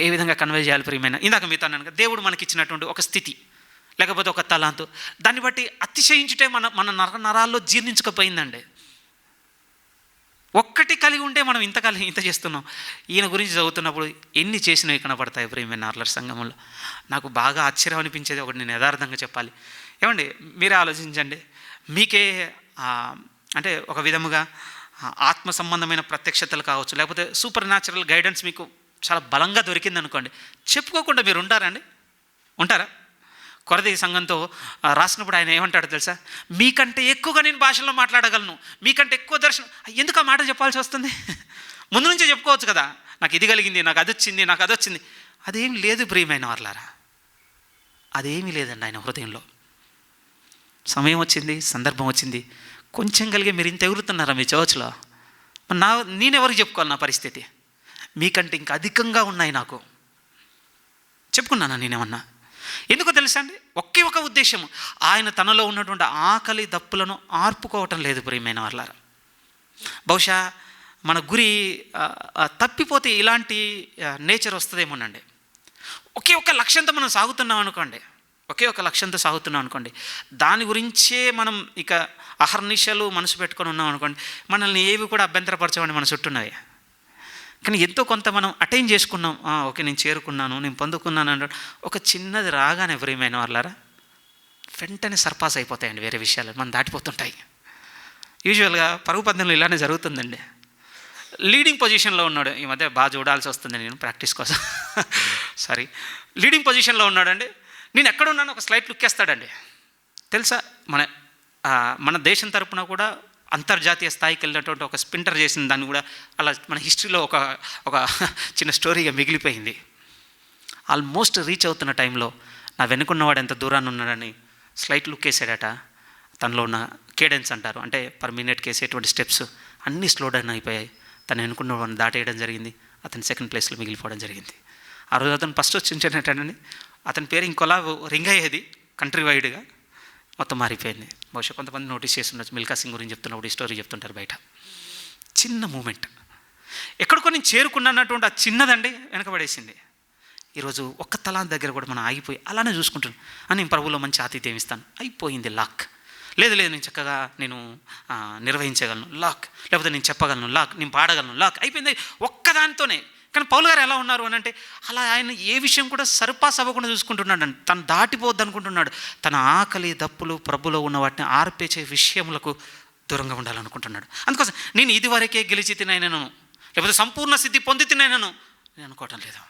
ఏ విధంగా కన్వే చేయాలి ప్రియమైన? ఇందాక మీతో అన్నాను, దేవుడు మనకి ఇచ్చినటువంటి ఒక స్థితి లేకపోతే ఒక తలాంతు, దాన్ని బట్టి అతిశయించుటే మన నరాల్లో జీర్ణించకపోయిందండి. ఒక్కటి కలిగి ఉంటే మనం ఇంత చేస్తున్నాం. ఈయన గురించి చదువుతున్నప్పుడు ఎన్ని చేసినవి కనపడతాయి ప్రియమైన ఆర్లర్ సంఘంలో. నాకు బాగా ఆశ్చర్యం అనిపించేది ఒకటి నేను యథార్థంగా చెప్పాలి. ఏమండి, మీరే ఆలోచించండి. మీకే అంటే ఒక విధముగా ఆత్మ సంబంధమైన ప్రత్యక్షతలు కావచ్చు, లేకపోతే సూపర్ న్యాచురల్ గైడెన్స్ మీకు చాలా బలంగా దొరికింది అనుకోండి, చెప్పుకోకుండా మీరు ఉంటారా? కొరది సంఘంతో రాసినప్పుడు ఆయన ఏమంటాడు తెలుసా? మీకంటే ఎక్కువగా నేను భాషల్లో మాట్లాడగలను, మీకంటే ఎక్కువ దర్శనం. ఎందుకు ఆ మాట చెప్పాల్సి వస్తుంది? ముందు నుంచే చెప్పుకోవచ్చు కదా, నాకు ఇది కలిగింది, నాకు అది వచ్చింది, నాకు అది వచ్చింది. అదేం లేదు ప్రియమైన వారలారా, అదేమీ లేదండి ఆయన హృదయంలో. సమయం వచ్చింది, సందర్భం వచ్చింది, కొంచెం కలిగే మీరు ఇంత ఎగురుతున్నారా మీ చర్చ్లో? నేనెవరికి చెప్పుకోవాలి నా పరిస్థితి? మీకంటే ఇంకా అధికంగా ఉన్నాయి నాకు. చెప్పుకున్నానా నేనేమన్నా? ఎందుకో తెలుసా అండి, ఒకే ఒక ఉద్దేశము, ఆయన తనలో ఉన్నటువంటి ఆకలి దప్పులను ఆర్పుకోవటం లేదు ప్రియమైన వాళ్ళారా. బహుశా మన గురి తప్పిపోతే ఇలాంటి నేచర్ వస్తుందేమోనండి. ఒకే ఒక లక్ష్యంతో మనం సాగుతున్నాం అనుకోండి, దాని గురించే మనం ఇక అహర్నిశలు మనసు పెట్టుకొని ఉన్నాం అనుకోండి, మనల్ని ఏవి కూడా అభ్యంతరపరచమని మన చుట్టూన్నాయి. కానీ ఎంతో కొంత మనం అటైన్ చేసుకున్నాం, ఓకే నేను చేరుకున్నాను, నేను పొందుకున్నాను అంటే ఒక చిన్నది రాగానే ప్రియమైన వాళ్ళారా వెంటనే సర్పాస్ అయిపోతాయండి. వేరే విషయాలు మనం దాటిపోతుంటాయి. యూజువల్గా పరుగు పందెంలో ఇలానే జరుగుతుందండి. లీడింగ్ పొజిషన్లో ఉన్నాడు, ఈ మధ్య బాగా చూడాల్సి వస్తుంది నేను ప్రాక్టీస్ కోసం సారీ, లీడింగ్ పొజిషన్లో ఉన్నాడండి. నేను ఎక్కడున్నాను ఒక స్లైట్ లుక్కేస్తాడండి. తెలుసా, మన దేశం తరపున కూడా అంతర్జాతీయ స్థాయికి వెళ్ళినటువంటి ఒక స్ప్రింటర్ చేసిన దాన్ని కూడా అలా మన హిస్టరీలో ఒక చిన్న స్టోరీగా మిగిలిపోయింది. ఆల్మోస్ట్ రీచ్ అవుతున్న టైంలో నా వెనుకున్నవాడు ఎంత దూరాన్ని ఉన్నాడని స్లైట్ లుక్ వేసాడట. తనలో ఉన్న కేడెన్స్ అంటారు, అంటే పర్ మినిట్కి వేసేటువంటి స్టెప్స్ అన్నీ స్లో డౌన్ అయిపోయాయి. తను వెనుకున్నవాడిని దాటేయడం జరిగింది, అతను సెకండ్ ప్లేస్లో మిగిలిపోవడం జరిగింది. ఆ రోజు అతను ఫస్ట్ వచ్చించేటండి, అతని పేరు ఇంకోలా రింగ్ అయ్యేది కంట్రీ వైడ్గా, మొత్తం మారిపోయింది. బహుశా కొంతమంది నోటీస్ చేస్తుండొచ్చు, మిల్కా సింగ్ గురించి చెప్తున్నప్పుడు ఈ స్టోరీ చెప్తుంటారు బయట. చిన్న మూమెంట్ ఎక్కడికో నేను చేరుకున్నటువంటి ఆ చిన్నదండి వెనకబడేసింది. ఈరోజు ఒక్క తలాంత దగ్గర కూడా మనం ఆగిపోయి అలానే చూసుకుంటున్నాను, నేను ప్రభువులో మంచి ఆతిథ్యం ఇస్తాను, అయిపోయింది లాక్. లేదు నేను చక్కగా నేను నిర్వహించగలను లాక్, లేకపోతే నేను చెప్పగలను లాక్, నేను పాడగలను లాక్, అయిపోయింది ఒక్కదానితోనే. కానీ పౌలు గారు ఎలా ఉన్నారు అని అంటే, అలా ఆయన ఏ విషయం కూడా సర్పాస్ అవ్వకుండా చూసుకుంటున్నాడు అండి. తను దాటిపోద్ది అనుకుంటున్నాడు. తన ఆకలి దప్పులు ప్రభులో ఉన్న వాటిని ఆర్పేచే విషయములకు దూరంగా ఉండాలనుకుంటున్నాడు. అందుకోసం నేను ఇదివరకే గెలిచి తినైనను, లేకపోతే సంపూర్ణ సిద్ధి పొంది తినైనను నేను అనుకోవటం లేదు.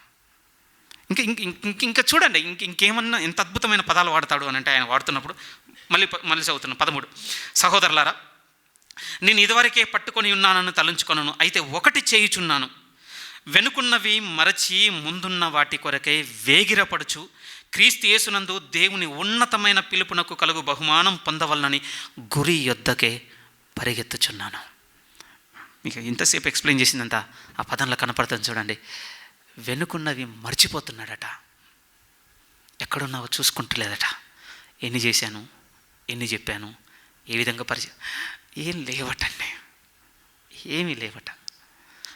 ఇంకా చూడండి, ఇంకేమన్నా ఎంత అద్భుతమైన పదాలు వాడతాడు అని అంటే ఆయన వాడుతున్నప్పుడు మళ్ళీ చదువుతున్నాను 13. సహోదరులారా, నేను ఇదివరకే పట్టుకొని ఉన్నానని తలంచుకొనను, అయితే ఒకటి చేయుచున్నాను, వెనుకున్నవి మరచి ముందున్న వాటి కొరకై వేగిరపడుచు క్రీస్తు యేసునందు దేవుని ఉన్నతమైన పిలుపునకు కలుగు బహుమానం పొందవలనని గురి యొద్దకే పరిగెత్తుచున్నాను. మీకు ఇంతసేపు ఎక్స్ప్లెయిన్ చేసిందంతా ఆ పదంలో కనపడుతుంది చూడండి. వెనుకున్నవి మర్చిపోతున్నాడట, ఎక్కడున్నావో చూసుకుంటలేదట. ఎన్ని చేశాను, ఎన్ని చెప్పాను, ఏ విధంగా పరిచయం, ఏం లేవటండి, ఏమీ లేవట.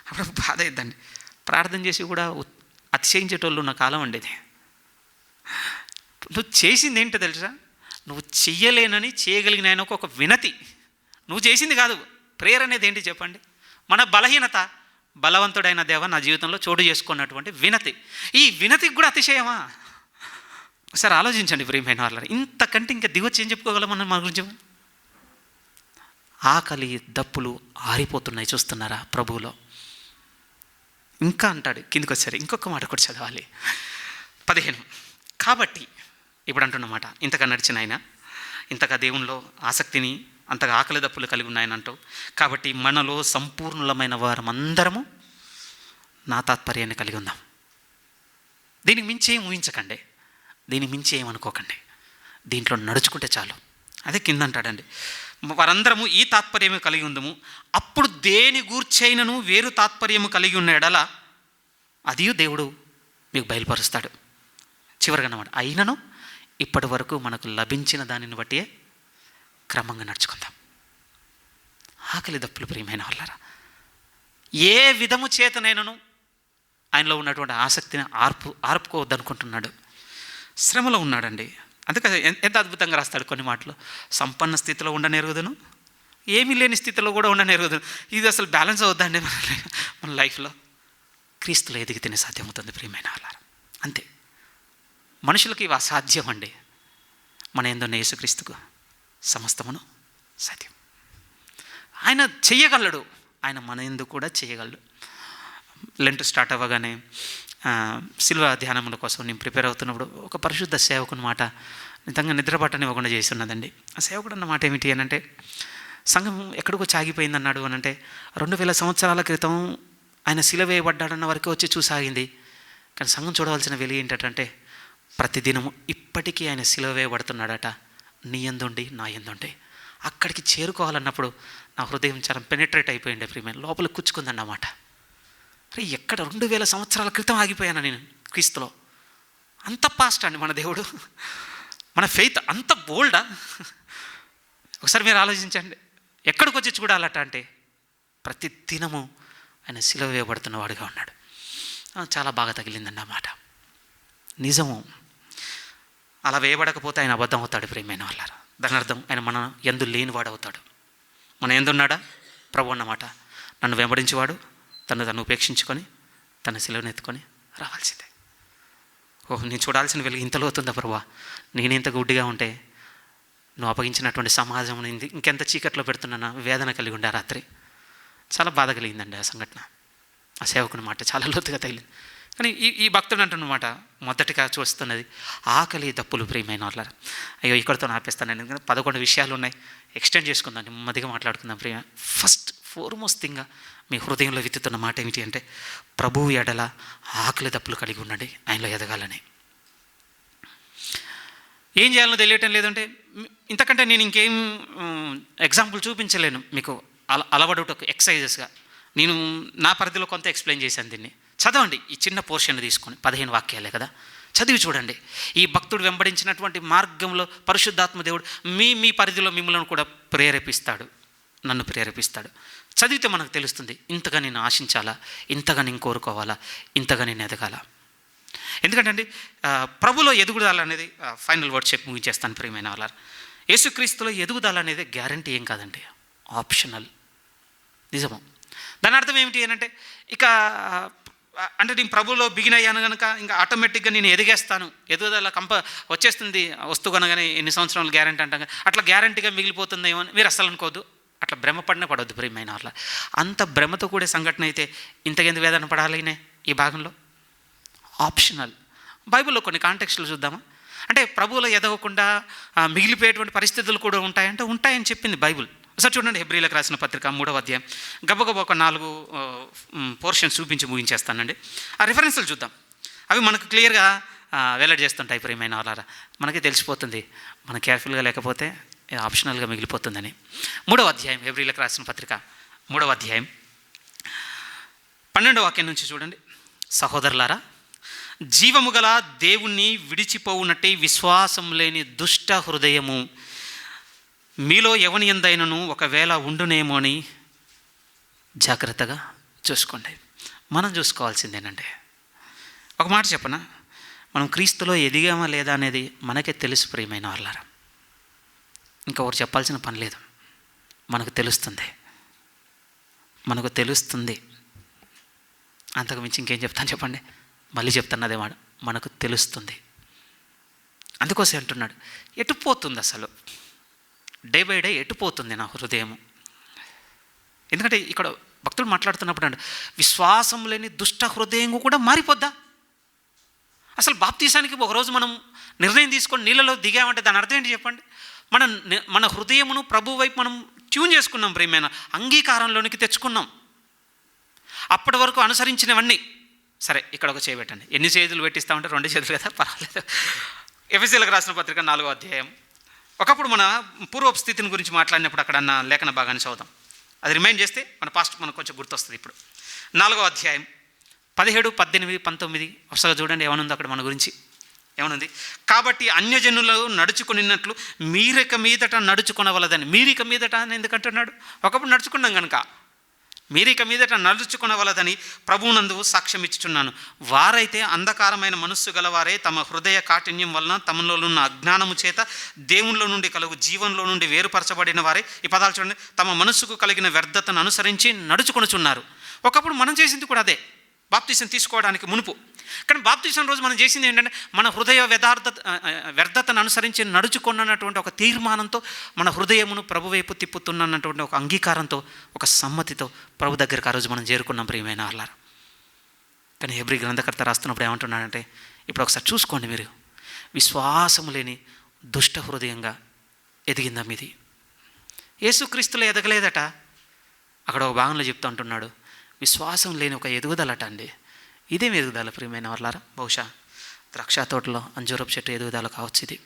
అప్పుడు బాధ అయిద్దండి. ప్రార్థన చేసి కూడా అతిశయించేటోళ్ళు ఉన్న కాలం అండి ఇది. నువ్వు చేసింది ఏంటో తెలుసా? నువ్వు చెయ్యలేనని చేయగలిగిన ఆయనకు ఒక వినతి. నువ్వు చేసింది కాదు. ప్రేయర్ అనేది ఏంటి చెప్పండి? మన బలహీనత, బలవంతుడైన దేవ నా జీవితంలో చోటు చేసుకున్నటువంటి వినతి. ఈ వినతికి కూడా అతిశయమా? ఒకసారి ఆలోచించండి ప్రియమైన వాళ్ళని. ఇంతకంటే ఇంకా దిగొచ్చి ఏం చెప్పుకోగలమన్న మన గురించి? ఆకలి దప్పులు ఆరిపోతున్నాయి, చూస్తున్నారా ప్రభువులో? ఇంకా అంటాడు కిందికి వచ్చారు, ఇంకొక మాట కూడా చదవాలి. 15. కాబట్టి ఇప్పుడు అంటున్నమాట, ఇంతగా నడిచిన ఆయన, ఇంతగా దేవునిలో ఆసక్తిని, అంతగా ఆకలి దప్పులు కలిగి ఉన్నాయని అంటావు. కాబట్టి మనలో సంపూర్ణులమైన వారమందరము నా తాత్పర్యాన్ని కలిగి ఉందాం. దీనికి మించి ఏం ఊహించకండి, దీనికి మించి ఏమనుకోకండి, దీంట్లో నడుచుకుంటే చాలు. అదే కింద అంటాడండి, వారందరము ఈ తాత్పర్యము కలిగి ఉందము, అప్పుడు దేని గూర్చైనను వేరు తాత్పర్యము కలిగి ఉన్న ఎడల అది దేవుడు మీకు బయలుపరుస్తాడు. చివరిగా అన్నమాట, అయినను ఇప్పటి వరకు మనకు లభించిన దానిని బట్టి క్రమంగా నడుచుకుందాం. ఆకలి దప్పులు ప్రియమైన వాళ్ళారా, ఏ విధము చేతనైనను ఆయనలో ఉన్నటువంటి ఆసక్తిని ఆర్పుకోవద్దనుకుంటున్నాడు. శ్రమలో ఉన్నాడండి. అందుకే ఎంత అద్భుతంగా రాస్తాడు కొన్ని మాటలు. సంపన్న స్థితిలో ఉండనేరుగుదును, ఏమీ లేని స్థితిలో కూడా ఉండనేరుగుదును. ఇది అసలు బ్యాలెన్స్ అవుద్దండి మన లైఫ్లో. క్రీస్తులో ఎదిగితేనే సాధ్యమవుతుంది ప్రియమైన వాళ్ళారా. అంతే, మనుషులకి ఇవి అసాధ్యం అండి. మన యందున్న యేసుక్రీస్తుకు సమస్తమును సాధ్యం. ఆయన చెయ్యగలడు, ఆయన మన యందు కూడా చేయగలడు. లెంట్ స్టార్ట్ అవ్వగానే శిలువ ధ్యానముల కోసం నేను ప్రిపేర్ అవుతున్నప్పుడు ఒక పరిశుద్ధ సేవకుని మాట నిజంగా నిద్రపట్టనివ్వకుండా చేస్తున్నదండి. ఆ సేవకుడు అన్న మాట ఏమిటి అని అంటే, సంఘం ఎక్కడికో చాగిపోయింది అన్నాడు అని అంటే 2000 సంవత్సరాల క్రితం ఆయన శిలువ వేయబడ్డాడన్న వరకు వచ్చి చూసాగింది. కానీ సంఘం చూడవలసిన వెలుగు ఏంటంటే ప్రతిదినము ఇప్పటికీ ఆయన శిలువ వేయబడుతున్నాడట. నీ యందుండి నా యందుండి అక్కడికి చేరుకోవాలన్నప్పుడు నా హృదయం చాలా పెనిట్రేట్ అయిపోయింది ప్రియమైన, లోపల కూర్చుకుందన్నమాట. అరే ఎక్కడ 2000 సంవత్సరాల క్రితం ఆగిపోయాను నేను క్రీస్తులో. అంత పాస్ట్ అండి మన దేవుడు, మన ఫెయిత్ అంత బోల్డా? ఒకసారి మీరు ఆలోచించండి. ఎక్కడికి వచ్చి చూడాలట అంటే ప్రతి దినము ఆయన శిలువ వేయబడుతున్నవాడుగా ఉన్నాడు. చాలా బాగా తగిలిందండి ఆ మాట. నిజము. అలా వేయబడకపోతే ఆయన అబద్ధం అవుతాడు ప్రియమైన వాళ్ళారా. దాని అర్థం ఆయన మన యందు లేనివాడు అవుతాడు. మన యందున్నాడా ప్రభు అన్నమాట. నన్ను వెంబడించేవాడు తను ఉపేక్షించుకొని తన శిలువను ఎత్తుకొని రావాల్సిందే. ఓహ్, నేను చూడాల్సిన వెలుగు ఇంతలో అవుతుందా ప్రభా? నేనెంత గుడ్డిగా ఉంటే నువ్వు అప్పగించినటువంటి సమాజం ఇంకెంత చీకట్లో పెడుతున్నా వేదన కలిగి ఉండే రాత్రి. చాలా బాధ కలిగిందండి ఆ సంఘటన. ఆ సేవకుని మాట చాలా లోతుగా తగిలింది. కానీ ఈ భక్తుడు అంటున్నమాట మొదటిగా చూస్తున్నది ఆకలి దప్పులు ప్రియమైన వాళ్ళ. అయ్యో ఇక్కడితో ఆపేస్తాను. ఎందుకంటే 11 విషయాలు ఉన్నాయి, ఎక్స్టెండ్ చేసుకుందాం, నెమ్మదిగా మాట్లాడుకుందాం ప్రియ. ఫస్ట్ ఫోర్మోస్ట్ థింగ్గా మీ హృదయంలో విత్తుతున్న మాట ఏమిటి అంటే ప్రభువు ఎడల ఆకలి దప్పులు కలిగి ఉండండి ఆయనలో ఎదగాలని. ఏం చేయాలో తెలియటం లేదంటే ఇంతకంటే నేను ఇంకేం ఎగ్జాంపుల్ చూపించలేను మీకు. అలవడుటకు ఎక్సర్సైజెస్గా నేను నా పరిధిలో కొంత ఎక్స్ప్లెయిన్ చేశాను. దీన్ని చదవండి, ఈ చిన్న పోర్షన్ తీసుకొని 15 వాక్యాలే కదా, చదివి చూడండి. ఈ భక్తుడు వెంబడించినటువంటి మార్గంలో పరిశుద్ధాత్మ దేవుడు మీ పరిధిలో మిమ్మల్ని కూడా ప్రేరేపిస్తాడు, నన్ను ప్రేరేపిస్తాడు. చదివితే మనకు తెలుస్తుంది, ఇంతగా నేను ఆశించాలా, ఇంతగా నేను కోరుకోవాలా, ఇంతగా నేను ఎదగాల. ఎందుకంటే అండి ప్రభులో ఎదుగుదల అనేది ఫైనల్ వర్డ్ చెప్పి ముగించేస్తాను ప్రియమైన వాళ్ళ. యేసుక్రీస్తులో ఎదుగుదల అనేది గ్యారంటీ ఏం కాదండి, ఆప్షనల్. నిజము. దాని అర్థం ఏమిటి అని అంటే ఇక అంటే నేను ప్రభులో బిగిన్ అయ్యాను కనుక ఇంకా ఆటోమేటిక్గా నేను ఎదిగేస్తాను, ఎదుగుదల వచ్చేస్తుంది వస్తూ కనుకనే ఎన్ని సంవత్సరాలు గ్యారంటీ అంటాం, అట్లా గ్యారంటీగా మిగిలిపోతుందేమో అని మీరు అసలు అనుకోవద్దు. అట్లా భ్రమ పడినా పడవద్దు ప్రియమైన వాళ్ళ. అంత భ్రమతో కూడే సంఘటన అయితే ఇంతకెందుకు వేదన పడాలినే ఈ భాగంలో? ఆప్షనల్. బైబిల్లో కొన్ని కాంటెక్స్ట్లు చూద్దామా? అంటే ప్రభువులో ఎదగకుండా మిగిలిపోయేటువంటి పరిస్థితులు కూడా ఉంటాయంటే ఉంటాయని చెప్పింది బైబిల్. ఒకసారి చూడండి, హెబ్రీలకు రాసిన పత్రిక 3వ అధ్యాయం. గబగబ ఒక 4 పోర్షన్స్ చూపించి ముగించేస్తానండి. ఆ రిఫరెన్స్లు చూద్దాం, అవి మనకు క్లియర్గా వెల్లడి చేస్తుంటాయి ప్రియమైన వాళ్ళారా. మనకి తెలిసిపోతుంది మనం కేర్ఫుల్గా లేకపోతే ఆప్షనల్గా మిగిలిపోతుందని. 3వ అధ్యాయం హెబ్రీలకు రాసిన పత్రిక 3వ అధ్యాయం 12వ వాక్యం నుంచి చూడండి. సహోదరులారా, జీవము గల దేవుణ్ణి విడిచిపోవునట్టే విశ్వాసం లేని దుష్ట హృదయము మీలో ఎవని యందైనను ఒకవేళ ఉండునేమో అని జాగ్రత్తగా చూసుకోండి. మనం చూసుకోవాల్సిందేనండి. ఒక మాట చెప్పనా, మనం క్రీస్తులో ఎదిగామా లేదా అనేది మనకే తెలుసు ప్రియమైన వాళ్ళారా. ఇంకొకరు చెప్పాల్సిన పని లేదు, మనకు తెలుస్తుంది. అంతకు మించి ఇంకేం చెప్తాను చెప్పండి? మళ్ళీ చెప్తాను అదే మాట, మనకు తెలుస్తుంది. అందుకోసం అంటున్నాడు, ఎటుపోతుంది అసలు డే బై డే ఎటుపోతుంది నా హృదయము. ఎందుకంటే ఇక్కడ భక్తులు మాట్లాడుతున్నప్పుడు అంటే విశ్వాసం లేని దుష్ట హృదయం కూడా మారిపోద్దా? అసలు బాప్తీసానికి ఒకరోజు మనం నిర్ణయం తీసుకొని నీళ్ళలో దిగామంటే దాని అర్థం ఏంటి చెప్పండి? మన హృదయమును ప్రభు వైపు మనం ట్యూన్ చేసుకున్నాం, ప్రియమైన అంగీకారంలోనికి తెచ్చుకున్నాం. అప్పటి వరకు అనుసరించినవన్నీ సరే. ఇక్కడ ఒక చేయబెట్టండి, ఎన్ని చేతులు పెట్టిస్తామంటే 2 చేతులు కదా, పర్వాలేదు. ఎఫెసీయులకు రాసిన పత్రిక 4వ అధ్యాయం. ఒకప్పుడు మన పూర్వపు స్థితిని గురించి మాట్లాడినప్పుడు అక్కడ అన్న లేఖన భాగాన్ని చదువుదాం, అది రిమైండ్ చేస్తే మనకు కొంచెం గుర్తొస్తుంది. ఇప్పుడు 4వ అధ్యాయం 17, 18, 19 వరుసగా చూడండి ఏమనుంది అక్కడ మన గురించి. ఏమనుంది? కాబట్టి అన్యజనులు నడుచుకున్నట్లు మీరిక మీదట నడుచుకొనవలదని. మీరిక మీదట అని ఎందుకంటున్నాడు? ఒకప్పుడు నడుచుకున్నాం కనుక మీరిక మీదట నడుచుకొనవలదని ప్రభువునందు సాక్ష్యం ఇచ్చుచున్నాను. వారైతే అంధకారమైన మనస్సు గలవారే తమ హృదయ కాఠిన్యం వలన తమలో ఉన్న అజ్ఞానము చేత దేవునిలో నుండి కలుగు జీవంలో నుండి వేరుపరచబడిన వారే, ఈ పదాలు చూడండి, తమ మనస్సుకు కలిగిన వ్యర్థతను అనుసరించి నడుచుకొనుచున్నారు. ఒకప్పుడు మనం చేసింది కూడా అదే, బాప్తీసం తీసుకోవడానికి మునుపు. కానీ బాప్తిసం రోజు మనం చేసింది ఏంటంటే మన హృదయ వ్యర్థతను అనుసరించి నడుచుకున్నటువంటి ఒక తీర్మానంతో మన హృదయమును ప్రభు వైపు తిప్పుతున్నటువంటి ఒక అంగీకారంతో, ఒక సమ్మతితో ప్రభు దగ్గరికి ఆ రోజు మనం చేరుకున్నాం ప్రియమైన వాళ్ళారా. కానీ హెబ్రీ గ్రంథకర్త రాస్తున్నప్పుడు ఏమంటున్నాడంటే, ఇప్పుడు ఒకసారి చూసుకోండి మీరు, విశ్వాసము లేని దుష్ట హృదయంగా ఎదిగిందా మీది? యేసుక్రీస్తులో ఎదగలేదట. అక్కడ ఒక భాగంలో చెప్తూ అంటున్నాడు, విశ్వాసం లేని ఒక ఎదుగుదలట అండి. ఇదేం ఎదుగుదల ప్రియమైన వాళ్ళారా? బహుశా ద్రాక్ష తోటలో అంజూరపు చెట్టు ఎదుగుదల కావచ్చు ఇది.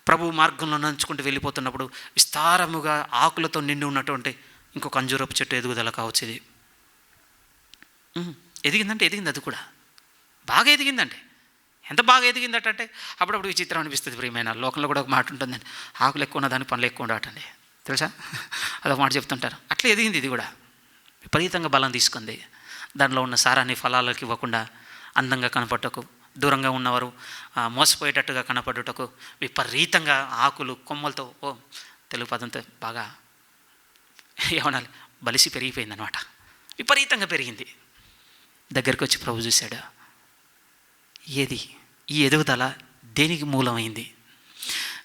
ప్రభు మార్గంలో నంచుకుంటూ వెళ్ళిపోతున్నప్పుడు విస్తారముగా ఆకులతో నిండి ఉన్నటువంటి ఇంకొక అంజూరపు చెట్టు ఎదుగుదల కావచ్చు ఇది. ఎదిగిందంటే ఎదిగింది, అది కూడా బాగా ఎదిగిందంటే. ఎంత బాగా ఎదిగిందట అంటే అప్పుడప్పుడు విచిత్రం అనిపిస్తుంది ప్రియమైన. లోకంలో కూడా ఒక మాట ఉంటుందండి, ఆకులు ఎక్కువ ఉన్న దాని పనులు ఎక్కువ ఉండటండి, తెలుసా? అదొక మాట చెప్తుంటారు. అట్లా ఎదిగింది ఇది కూడా. విపరీతంగా బలం తీసుకుంది. దానిలో ఉన్న సారాన్ని ఫలాలకు ఇవ్వకుండా అందంగా కనపడటకు, దూరంగా ఉన్నవారు మోసపోయేటట్టుగా కనపడుటకు విపరీతంగా ఆకులు కొమ్మలతో, తెలుగు పదంతో బాగా ఏమనాలి, బలిసి పెరిగిపోయింది అనమాట. విపరీతంగా పెరిగింది. దగ్గరికి వచ్చి ప్రభు చూశాడు, ఏది ఈ ఎదుగుదల దేనికి మూలమైంది?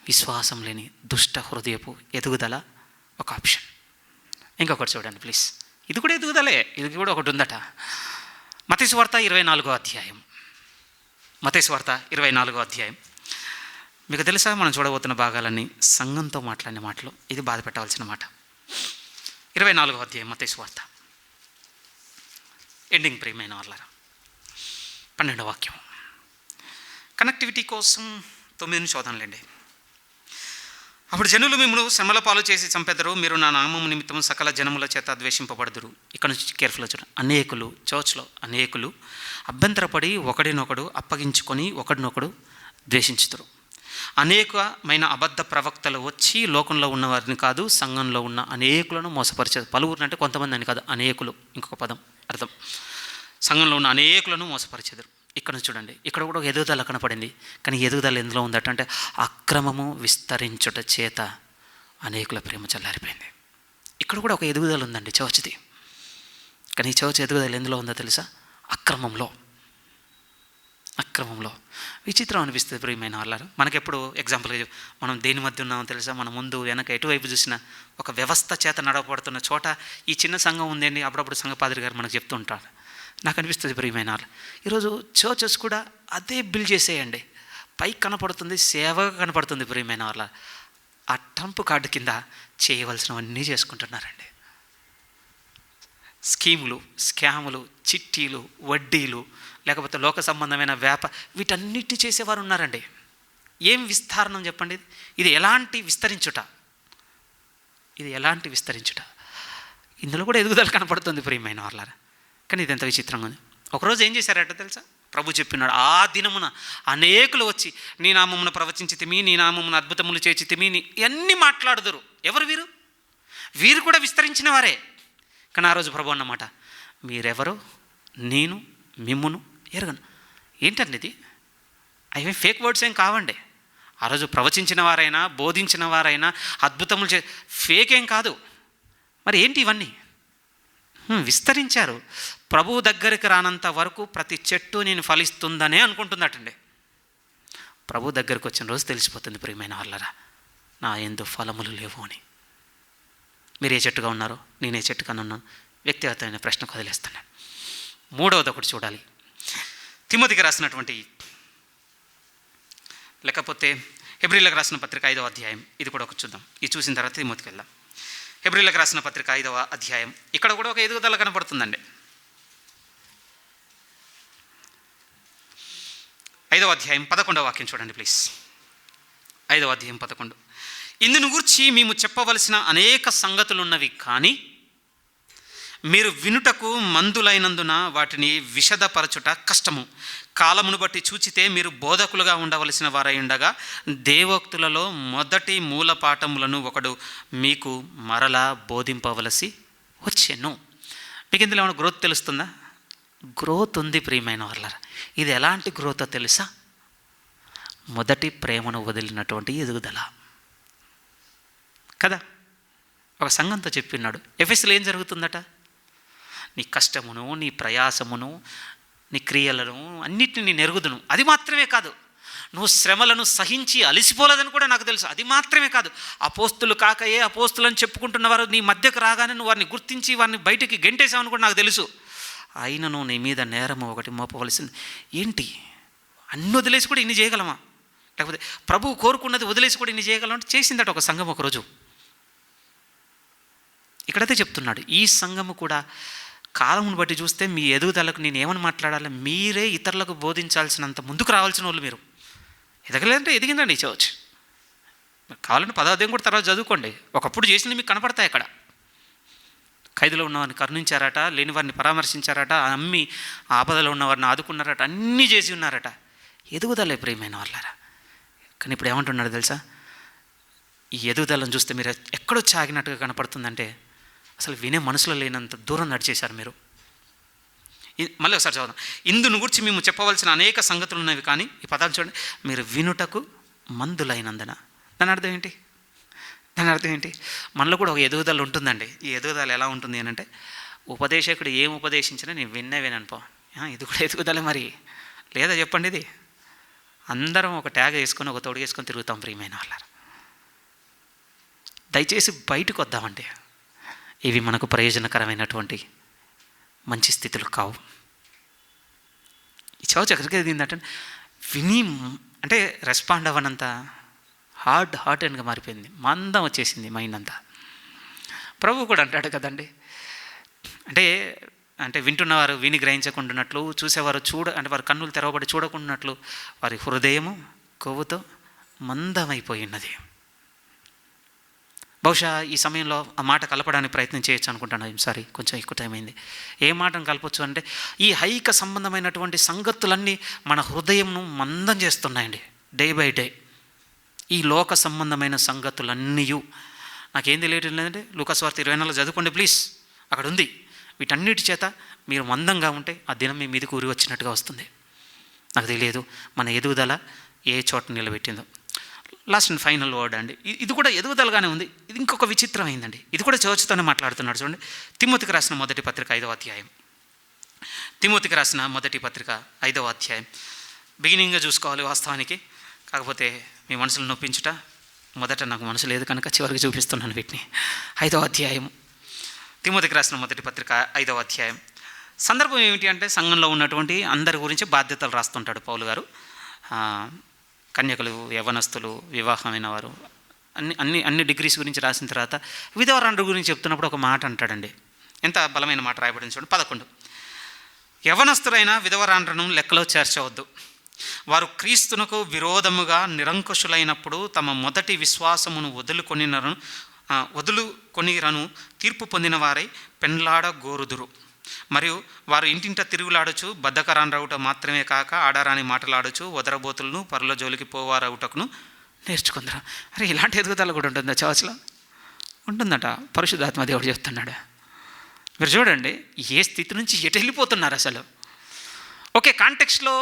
విశ్వాసం లేని దుష్ట హృదయపు ఎదుగుదల ఒక ఆప్షన్. ఇంకొకటి చూడండి ప్లీజ్, ఇది కూడా ఎదుగుదలే, ఇది కూడా ఒకటి ఉందట. మత్తయి సువార్త 24వ అధ్యాయం. మత్తయి సువార్త 24వ అధ్యాయం. మీకు తెలుసా, మనం చూడబోతున్న భాగాలన్నీ సంఘంతో మాట్లాడిన మాటలు. ఇది బాధ పెట్టవలసిన మాట. 24వ అధ్యాయం మత్తయి సువార్త ఎండింగ్ ప్రియమైన వాళ్ళారా. 12వ వాక్యం. కనెక్టివిటీ కోసం 9 శోధనలండి. అప్పుడు జనులు మిమ్మల్ని శ్రమల పాలు చేసి చంపెదరు, మీరు నా నామము నిమిత్తం సకల జనముల చేత ద్వేషింపబడదురు. ఇక్కడ నుంచి కేర్ఫుల్గా చూడండి. అనేకులు, చర్చ్లో అనేకులు అభ్యంతరపడి ఒకడినొకడు అప్పగించుకొని ఒకడినొకడు ద్వేషించుతారు. అనేకమైన అబద్ధ ప్రవక్తలు వచ్చి లోకంలో ఉన్నవారిని కాదు, సంఘంలో ఉన్న అనేకులను మోసపరిచారు. పలువురు అంటే కొంతమంది అని కాదు, అనేకులు ఇంకొక పదం అర్థం. సంఘంలో ఉన్న అనేకులను మోసపరిచేదారు. ఇక్కడ చూడండి, ఇక్కడ కూడా ఒక ఎదుగుదల కనపడింది. కానీ ఎదుగుదల ఎందులో ఉందట అంటే, అక్రమము విస్తరించుట చేత అనేకుల ప్రేమ చల్లారిపోయింది. ఇక్కడ కూడా ఒక ఎదుగుదల ఉందండి చర్చ్ది. కానీ ఈ చర్చ్ ఎదుగుదల ఎందులో ఉందో తెలుసా? అక్రమంలో. అక్రమంలో. విచిత్రం అనిపిస్తుంది ప్రియమైన వాళ్ళారు. మనకెప్పుడు ఎగ్జాంపుల్గా మనం దేని మధ్య ఉన్నామో తెలుసా? మనం ముందు వెనక ఎటువైపు చూసినా ఒక వ్యవస్థ చేత నడవబడుతున్న చోట ఈ చిన్న సంఘం ఉందండి. అప్పుడప్పుడు సంఘ పాదిరి గారు మనకు చెప్తూ ఉంటారు. నాకు అనిపిస్తుంది ప్రియమైన వాళ్ళు, ఈరోజు చర్చెస్ కూడా అదే బిల్డ్ చేసేయండి. పైకి కనపడుతుంది, సేవగా కనపడుతుంది ప్రియమైన వాళ్ళ. ఆ ట్రంప్ కార్డు కింద చేయవలసినవన్నీ చేసుకుంటున్నారండి. స్కీములు, స్కాములు, చిట్టీలు, వడ్డీలు, లేకపోతే లోక సంబంధమైన వీటన్నిటి చేసేవారు ఉన్నారండి. ఏం విస్తారణం చెప్పండి. ఇది ఎలాంటి విస్తరించుట, ఇది ఎలాంటి విస్తరించుట. ఇందులో కూడా ఎదుగుదల కనపడుతుంది ప్రియమైన వాళ్ళారా. కానీ ఇది ఎంత విచిత్రంగా ఉంది. ఒకరోజు ఏం చేశారట తెలుసా? ప్రభు చెప్పినాడు, ఆ దినమున అనేకులు వచ్చి నీ నామమున ప్రవచించితిమి, నీ నామమున అద్భుతములు చేచితిమి, ఇవన్నీ మాట్లాడుదురు. ఎవరు వీరు? వీరు కూడా విస్తరించిన వారే. కానీ ఆ రోజు ప్రభు అన్నమాట, మీరెవరో నేను మిమ్మును ఎరగను. ఏంటండి ఇది? అవి ఫేక్ వర్డ్స్ ఏం కావండి. ఆ రోజు ప్రవచించిన వారైనా, బోధించిన వారైనా, అద్భుతములు ఫేక్ ఏం కాదు. మరి ఏంటి ఇవన్నీ? విస్తరించారు. ప్రభువు దగ్గరికి రానంత వరకు ప్రతి చెట్టు నేను ఫలిస్తుందనే అనుకుంటుందటండి. ప్రభు దగ్గరికి వచ్చిన రోజు తెలిసిపోతుంది ప్రియమైన వాళ్ళరా, నా యందు ఫలములు లేవు అని. మీరు ఏ చెట్టుగా ఉన్నారో, నేను ఏ చెట్టుగా ఉన్నాను, వ్యక్తిగతమైన ప్రశ్నకు వదిలేస్తున్నాను. మూడవది ఒకటి చూడాలి. తిమోతికి రాసినటువంటి, లేకపోతే హెబ్రీలకు రాసిన పత్రిక 5వ అధ్యాయం. ఇది కూడా ఒకటి చూద్దాం. ఇది చూసిన తర్వాత తిమోతికి వెళ్దాం. హెబ్రీలకు రాసిన పత్రిక 5వ అధ్యాయం. ఇక్కడ కూడా ఒక ఎదుగుదల కనపడుతుందండి. 5వ అధ్యాయం 11వ వాక్యం చూడండి ప్లీజ్. 5వ అధ్యాయం 11. ఇందును గూర్చి మేము చెప్పవలసిన అనేక సంగతులున్నవి, కానీ మీరు వినుటకు మందులైనందున వాటిని విశదపరచుట కష్టము. కాలమును బట్టి చూచితే మీరు బోధకులుగా ఉండవలసిన వారై ఉండగా దేవోక్తులలో మొదటి మూలపాఠములను ఒకడు మీకు మరలా బోధింపవలసి వచ్చెను. మీకు ఇందులో ఏమైనా గ్రోత్ తెలుస్తుందా? గ్రోత్ ఉంది ప్రియమైన వాళ్ళ. ఇది ఎలాంటి గ్రోత్ తెలుసా? మొదటి ప్రేమను వదిలినటువంటి ఎదుగుదల కదా. ఒక సంఘంతో చెప్పినాడు, ఎఫెస్లో ఏం జరుగుతుందట? నీ కష్టమును, నీ ప్రయాసమును, నీ క్రియలను అన్నిటిని నేను ఎరుగుదును. అది మాత్రమే కాదు, నువ్వు శ్రమలను సహించి అలిసిపోలేదని కూడా నాకు తెలుసు. అది మాత్రమే కాదు, అపోస్తులు కాక ఏ అపోస్తులని చెప్పుకుంటున్న వారు నీ మధ్యకు రాగానే నువ్వు వారిని గుర్తించి వారిని బయటికి గెంటేసావని కూడా నాకు తెలుసు. అయినను నీ మీద నేరము ఒకటి మోపవలసింది. ఏంటి, అన్ని వదిలేసి కూడా ఇన్ని చేయగలమా? లేకపోతే ప్రభువు కోరుకున్నది వదిలేసి కూడా ఇన్ని చేయగలం అంటే చేసిందట ఒక సంఘం ఒకరోజు. ఇక్కడైతే చెప్తున్నాడు, ఈ సంఘము కూడా కాలమును బట్టి చూస్తే మీ ఎదుగుదలకు నేను ఏమని మాట్లాడాలి, మీరే ఇతరులకు బోధించాల్సినంత ముందుకు రావాల్సిన వాళ్ళు. మీరు ఎదగలేదంటే ఎదిగిందండి చేయవచ్చు. కావాలంటే 10వ అధ్యాయం కూడా తర్వాత చదువుకోండి. ఒకప్పుడు చేసినవి మీకు కనపడతాయి. అక్కడ ఖైదులో ఉన్నవారిని కరుణించారట, లేని వారిని పరామర్శించారట, అమ్మి ఆపదలో ఉన్నవారిని ఆదుకున్నారట, అన్నీ చేసి ఉన్నారట. ఎదుగుదలే ప్రియమైన వాళ్ళారా. కానీ ఇప్పుడు ఏమంటున్నాడు తెలుసా, ఈ ఎదుగుదలను చూస్తే మీరు ఎక్కడో చాగినట్టుగా కనపడుతుందంటే అసలు వినే మనసులో లేనంత దూరం నడిచేశారు మీరు. మళ్ళీ ఒకసారి చదువుదాం. ఇందును గురించి మేము చెప్పవలసిన అనేక సంగతులు ఉన్నవి, కానీ ఈ పదాలు చూడండి, మీరు వినుటకు మందులైనందున. దాని అర్థం ఏంటి? మనలో కూడా ఒక ఎదుగుదల ఉంటుందండి. ఈ ఎదుగుదల ఎలా ఉంటుంది అని అంటే, ఉపదేశకుడు ఏం ఉపదేశించినా నేను విననుకో, ఇది కూడా ఎదుగుదల మరి లేదా చెప్పండి. ఇది అందరం ఒక ట్యాగ్ వేసుకొని ఒక తొడుగు వేసుకొని తిరుగుతాం ప్రియమైన వాళ్ళారు. దయచేసి బయటకు వద్దామండి. ఇవి మనకు ప్రయోజనకరమైనటువంటి మంచి స్థితులు కావు. ఈ చౌచ ఎక్కడికి ఎదిగిందంటే విని అంటే రెస్పాండ్ అవ్వనంత హార్ట్ అండ్గా మారిపోయింది, మందం వచ్చేసింది మైండ్ అంతా. ప్రభు కూడా అంటాడు కదండి, అంటే వింటున్నవారు విని గ్రహించకుండాన్నట్లు, చూసేవారు అంటే వారి కన్నులు తెరవబడి చూడకుండాన్నట్లు వారి హృదయము కొవ్వుతో మందమైపోయి ఉన్నది. బహుశా ఈ సమయంలో ఆ మాట కలపడానికి ప్రయత్నం చేయొచ్చు అనుకుంటున్నాను. సారీ, కొంచెం ఎక్కువ టైం అయింది. ఏ మాటను కలపచ్చు అంటే, ఈ ఐహిక సంబంధమైనటువంటి సంగతులన్నీ మన హృదయంను మందం చేస్తున్నాయండి డే బై డే. ఈ లోక సంబంధమైన సంగతులన్నీ నాకేం తెలియటం లేదంటే లూకాసు వార్త 24 చదువుకోండి ప్లీజ్, అక్కడ ఉంది. వీటన్నిటి చేత మీరు మందంగా ఉంటే ఆ దినం మీ మీదకి ఊరి వచ్చినట్టుగా వస్తుంది. నాకు తెలియదు మన ఎదుగుదల ఏ చోట నిలబెట్టిందో. లాస్ట్ అండ్ ఫైనల్ వర్డ్ అండి, ఇది కూడా ఎదుగుదలగానే ఉంది. ఇది ఇంకొక విచిత్రమైందండి. ఇది కూడా చర్చ్తోనే మాట్లాడుతున్నాడు. చూడండి, తిమోతికి రాసిన మొదటి పత్రిక 5వ అధ్యాయం. తిమోతికి రాసిన మొదటి పత్రిక 5వ అధ్యాయం. బిగినింగ్గా చూసుకోవాలి వాస్తవానికి, కాకపోతే మీ మనసులు నొప్పించుట మొదట నాకు మనసు లేదు కనుక చివరికి చూపిస్తున్నాను వీటిని. 5వ అధ్యాయం, తిమోతికి రాసిన మొదటి పత్రిక 5వ అధ్యాయం. సందర్భం ఏమిటి అంటే, సంఘంలో ఉన్నటువంటి అందరి గురించి బాధ్యతలు రాస్తుంటాడు పౌలు గారు. కన్యకలు, యవ్వనస్తులు, వివాహమైన వారు, అన్ని డిగ్రీస్ గురించి రాసిన తర్వాత విధవరాండ్ర గురించి చెప్తున్నప్పుడు ఒక మాట అంటాడండి. ఎంత బలమైన మాట రాయబడింది చూడండి. 11, యవ్వనస్తులైన విధవరాండ్రను లెక్కలో చేర్చవద్దు. వారు క్రీస్తునకు విరోధముగా నిరంకుశులైనప్పుడు తమ మొదటి విశ్వాసమును వదులుకొనిరను తీర్పు పొందిన వారై పెండ్లాడ గోరుదురు. మరియు వారు ఇంటింట తిరుగులాడచ్చు, బద్ధకరాండ్రవుట మాత్రమే కాక ఆడారాని మాటలాడచ్చు, వదరబోతులను పరుల జోలికి పోవారవుటకును నేర్చుకుందరు. అరే, ఇలాంటి ఎదుగుదల కూడా ఉంటుందా చర్చ్లో? ఉంటుందట. పరిశుద్ధాత్మ దేవుడు చెప్తున్నాడు. మీరు చూడండి, ఏ స్థితి నుంచి ఎటు వెళ్ళిపోతున్నారు అసలు. ఓకే, కాంటెక్స్ట్లో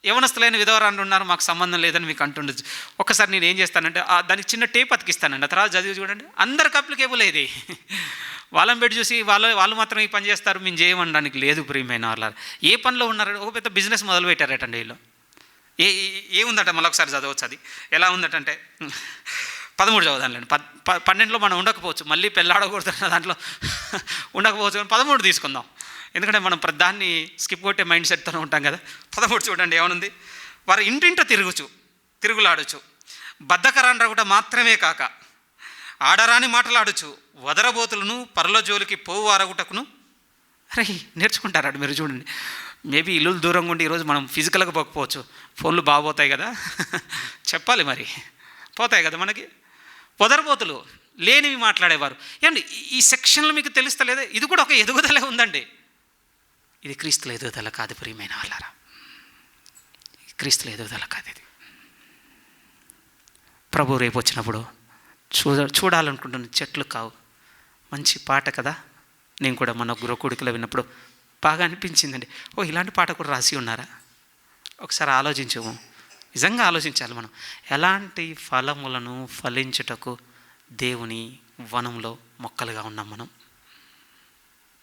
యవనస్తులైన విధవరాండ్రు ఉన్నారు, మాకు సంబంధం లేదని మీకు అంటుండొచ్చు. ఒకసారి నేను ఏం చేస్తానంటే దానికి చిన్న టేప్ అతికిస్తానండి. ఆ తర్వాత చదివి చూడండి, అందరికి అప్లికేబుల్ ఇది. వాళ్ళని పెట్టి చూసి వాళ్ళు మాత్రం ఈ పని చేస్తారు, మేము చేయమనడానికి లేదు ప్రియమైన వాళ్ళ. ఏ పనిలో ఉన్నారు? ఒక పెద్ద బిజినెస్ మొదలు పెట్టారటండి వీళ్ళు. ఏముందట మళ్ళీ ఒకసారి చదవచ్చు. అది ఎలా ఉందటంటే 13 చదవదాంలేండి. 12లో మనం ఉండకపోవచ్చు, మళ్ళీ పెళ్ళాడకూడదు దాంట్లో ఉండకపోవచ్చు, కానీ 13 తీసుకుందాం. ఎందుకంటే మనం ప్రధాన్ని స్కిప్ కొట్టే మైండ్ సెట్తోనే ఉంటాం కదా. 13 చూడండి ఏమనుంది. వారు ఇంటింట తిరుగులాడచ్చు, బద్ధకరాండ్రగుట మాత్రమే కాక ఆడరాని మాటలాడచ్చు, వదరబోతులను పరుల జోలికి పోవారగుటకును. అరే, నేర్చుకుంటారట. మీరు చూడండి, మేబీ ఇల్లు దూరంగా ఉండి ఈరోజు మనం ఫిజికల్గా పోకపోవచ్చు, ఫోన్లు బాగోతాయి కదా, చెప్పాలి మరి, పోతాయి కదా మనకి. వదరబోతులు, లేనివి మాట్లాడేవారు. ఏమండి, ఈ సెక్షన్లు మీకు తెలుస్తలేదా? ఇది కూడా ఒక ఎదుగుదలే ఉందండి. ఇది క్రీస్తుల ఎదుగుదల కాదు ప్రియమైన వాళ్ళారా. క్రీస్తుల ఎదుగుదల కాదు ఇది. ప్రభు రేపు వచ్చినప్పుడు చూడాలనుకుంటున్న చెట్లు కావు. మంచి పాట కదా. నేను కూడా మన గృహకుడికలో విన్నప్పుడు బాగా అనిపించిందండి. ఇలాంటి పాట కూడా రాసి ఉన్నారా? ఒకసారి ఆలోచించము. నిజంగా ఆలోచించాలి మనం. ఎలాంటి ఫలములను ఫలించుటకు దేవుని వనంలో మొక్కలుగా ఉన్నాం మనం.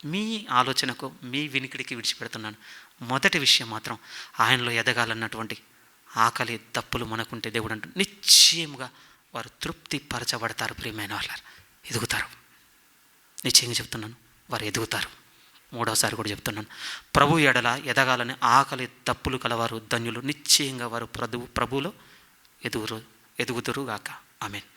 మీ ఆలోచనకు, మీ వినికిడికి విడిచిపెడుతున్నాను. మొదటి విషయం మాత్రం ఆయనలో ఎదగాలన్నటువంటి ఆకలి దప్పులు మనకుంటే దేవుడు అంటూ నిశ్చయముగా వారు తృప్తి పరచబడతారు. ప్రియమైన వాళ్ళారు, ఎదుగుతారు. నిశ్చయంగా చెప్తున్నాను, వారు ఎదుగుతారు. మూడవసారి కూడా చెప్తున్నాను, ప్రభు ఎడల ఎదగాలని ఆకలి దప్పులు కలవారు ధన్యులు. నిశ్చయంగా వారు ప్రభువులో ఎదుగుదురుగాక. ఆమేన్.